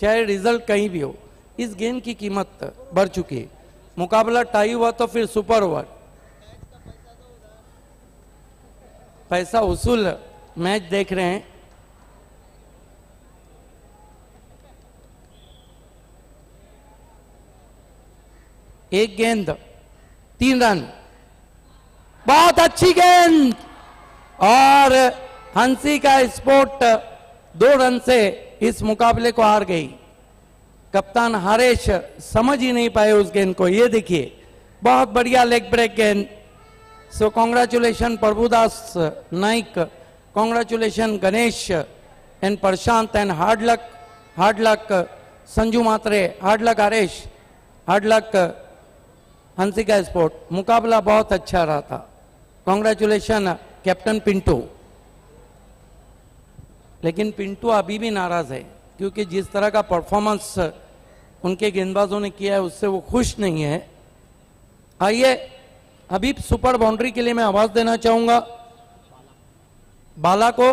चाहे रिजल्ट कहीं भी हो, इस गेंद की कीमत बढ़ चुकी है। मुकाबला टाई हुआ तो फिर सुपर ओवर, पैसा वसूल मैच देख रहे हैं। एक गेंद 3 रन। बहुत अच्छी गेंद, और हंसी का स्पोर्ट 2 रन से इस मुकाबले को हार गई। कप्तान हरेश समझ ही नहीं पाए उस गेंद को। ये देखिए बहुत बढ़िया लेग ब्रेक गेंद। So congratulation Prabhudas Naik, congratulation Ganesh and Prashant, and hard luck Sanju Mhatre, hard luck Haresh, hard luck Hansika sport. मुकाबला बहुत अच्छा रहा था। Congratulation captain Pintu. लेकिन पिंटू अभी भी नाराज है क्योंकि जिस तरह का परफॉर्मेंस उनके गेंदबाजों ने किया है उससे वो खुश नहीं है। आइए अभी सुपर बाउंड्री के लिए मैं आवाज देना चाहूंगा बाला को।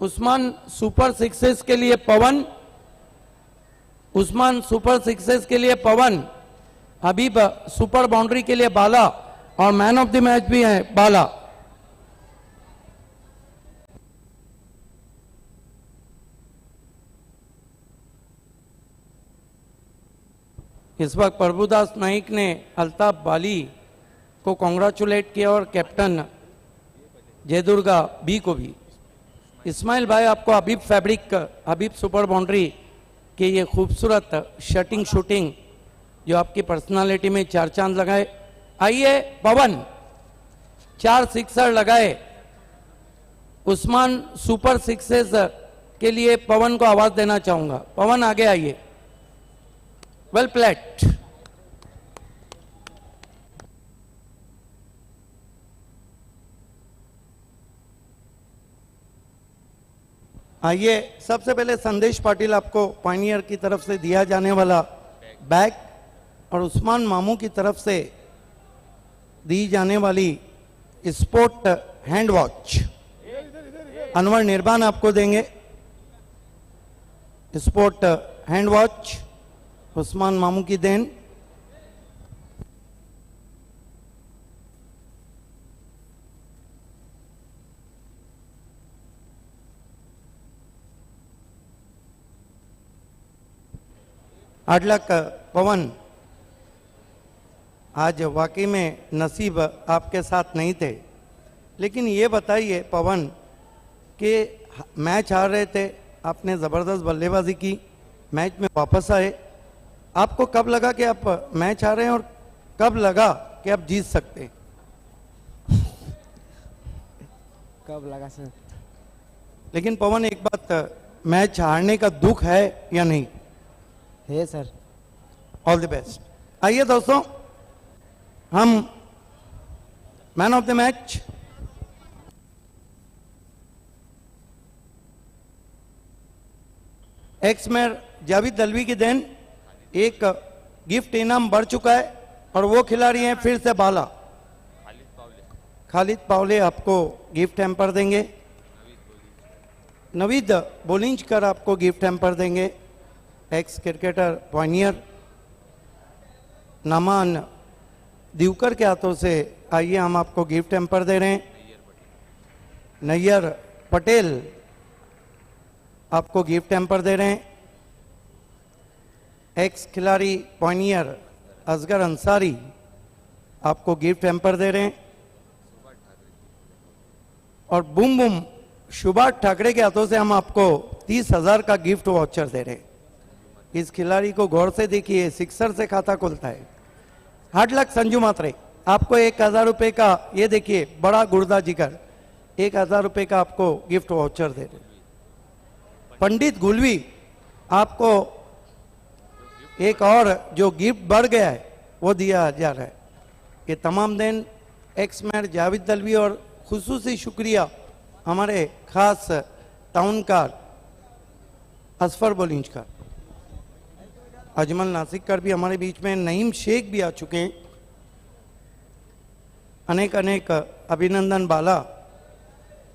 उस्मान सुपर सिक्सेस के लिए पवन, उस्मान सुपर सिक्सेस के लिए पवन, हबीब सुपर बाउंड्री के लिए बाला, और मैन ऑफ द मैच भी है बाला। इस वक्त प्रभुदास नाइक ने अल्ताफ बाली को कॉन्ग्रेचुलेट किया और कैप्टन जयदुर्गा बी को भी। इस्माइल भाई आपको हबीब फैब्रिक, हबीब सुपर बाउंड्री के ये खूबसूरत शटिंग शूटिंग जो आपकी पर्सनालिटी में 4 चांद लगाए। आइए पवन 4 सिक्सर लगाए। उस्मान सुपर सिक्सेस के लिए पवन को आवाज देना चाहूंगा। पवन आगे आइए। Well plate. आइए सबसे पहले संदेश पाटिल आपको पायनियर की तरफ से दिया जाने वाला बैग और उस्मान मामू की तरफ से दी जाने वाली स्पोर्ट हैंड वॉच अनवर निर्बान आपको देंगे। स्पोर्ट हैंड वॉच उस्मान मामू की देन। आडलक पवन, आज वाकई में नसीब आपके साथ नहीं थे, लेकिन ये बताइए पवन कि मैच हार रहे थे, आपने ज़बरदस्त बल्लेबाजी की, मैच में वापस आए, आपको कब लगा कि आप मैच हार रहे हैं और कब लगा कि आप जीत सकते हैं? कब लगा सर? लेकिन पवन एक बात, मैच हारने का दुख है या नहीं? है सर। All the best. आइए दोस्तों, हम man of the match ex mayor Javed Dalvi की देन एक गिफ्ट इनाम बढ़ चुका है और वो खिलाड़ी हैं फिर से बाला खालिद पावले आपको गिफ्ट हैम्पर देंगे। नवीद बोलिंजकर आपको गिफ्ट हैम्पर देंगे। X cricketer Pioneer Naaman Divkar के हाथों से आइए हम आपको गिफ्ट हैम्पर दे रहे हैं। नैयर पटेल आपको गिफ्ट हैम्पर दे रहे हैं। एक्स खिलाड़ी पायनियर असगर अंसारी आपको गिफ्ट हैम्पर दे रहे हैं। और बूम बूम सुभाष ठाकरे के हाथों से हम आपको 30,000 का गिफ्ट वाउचर दे रहे हैं। इस खिलाड़ी को गौर से देखिए, सिक्सर से खाता खुलता है। हार्ड लक संजू मात्रे, आपको 1,000 रुपए का, ये देखिए बड़ा गुर्दा जिगर, 1,000 रुपए का आपको गिफ्ट वाउचर दे रहे। पंडित गुलवी आपको एक और जो गिफ्ट बढ़ गया है वो दिया जा रहा है। ये तमाम दिन एक्स मैयर जावेद दलवी और खुसूसी शुक्रिया हमारे खास ताउनकार असफर बोलिंजकर, अजमल नासिककर भी हमारे बीच में, नईम शेख भी आ चुके हैं। अनेक अनेक अभिनंदन बाला।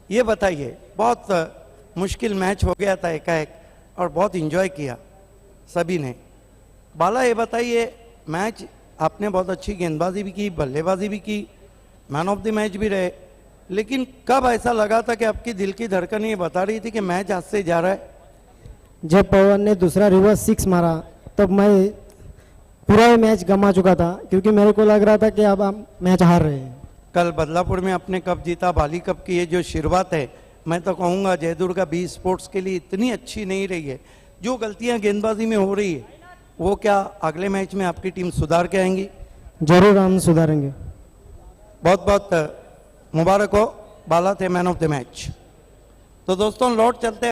ये बताइए, बहुत मुश्किल मैच हो गया था एकाएक और बहुत एंजॉय किया सभी ने। बाला ये बताइए, मैच आपने बहुत अच्छी गेंदबाजी भी की, बल्लेबाजी भी की, मैन ऑफ द मैच भी रहे, लेकिन कब ऐसा लगा था कि आपकी दिल की धड़कन ये बता रही थी कि मैच हाथ से जा रहा है? जब पवन ने दूसरा रिवर्स 6 मारा तब मैं पूरा ये मैच गंवा चुका था, क्योंकि मेरे को लग रहा था कि अब हम मैच हार रहे हैं। कल बदलापुर में आपने कप जीता, बाली कप की ये जो शुरुआत है, मैं तो कहूँगा जयदुर्गा बी स्पोर्ट्स के लिए इतनी अच्छी नहीं रही है। जो गलतियां गेंदबाजी में हो रही है वो क्या अगले मैच में आपकी टीम सुधार के आएंगी? जरूर हम सुधारेंगे। बहुत बहुत मुबारक हो, बाला थे मैन ऑफ द मैच। तो दोस्तों लौट चलते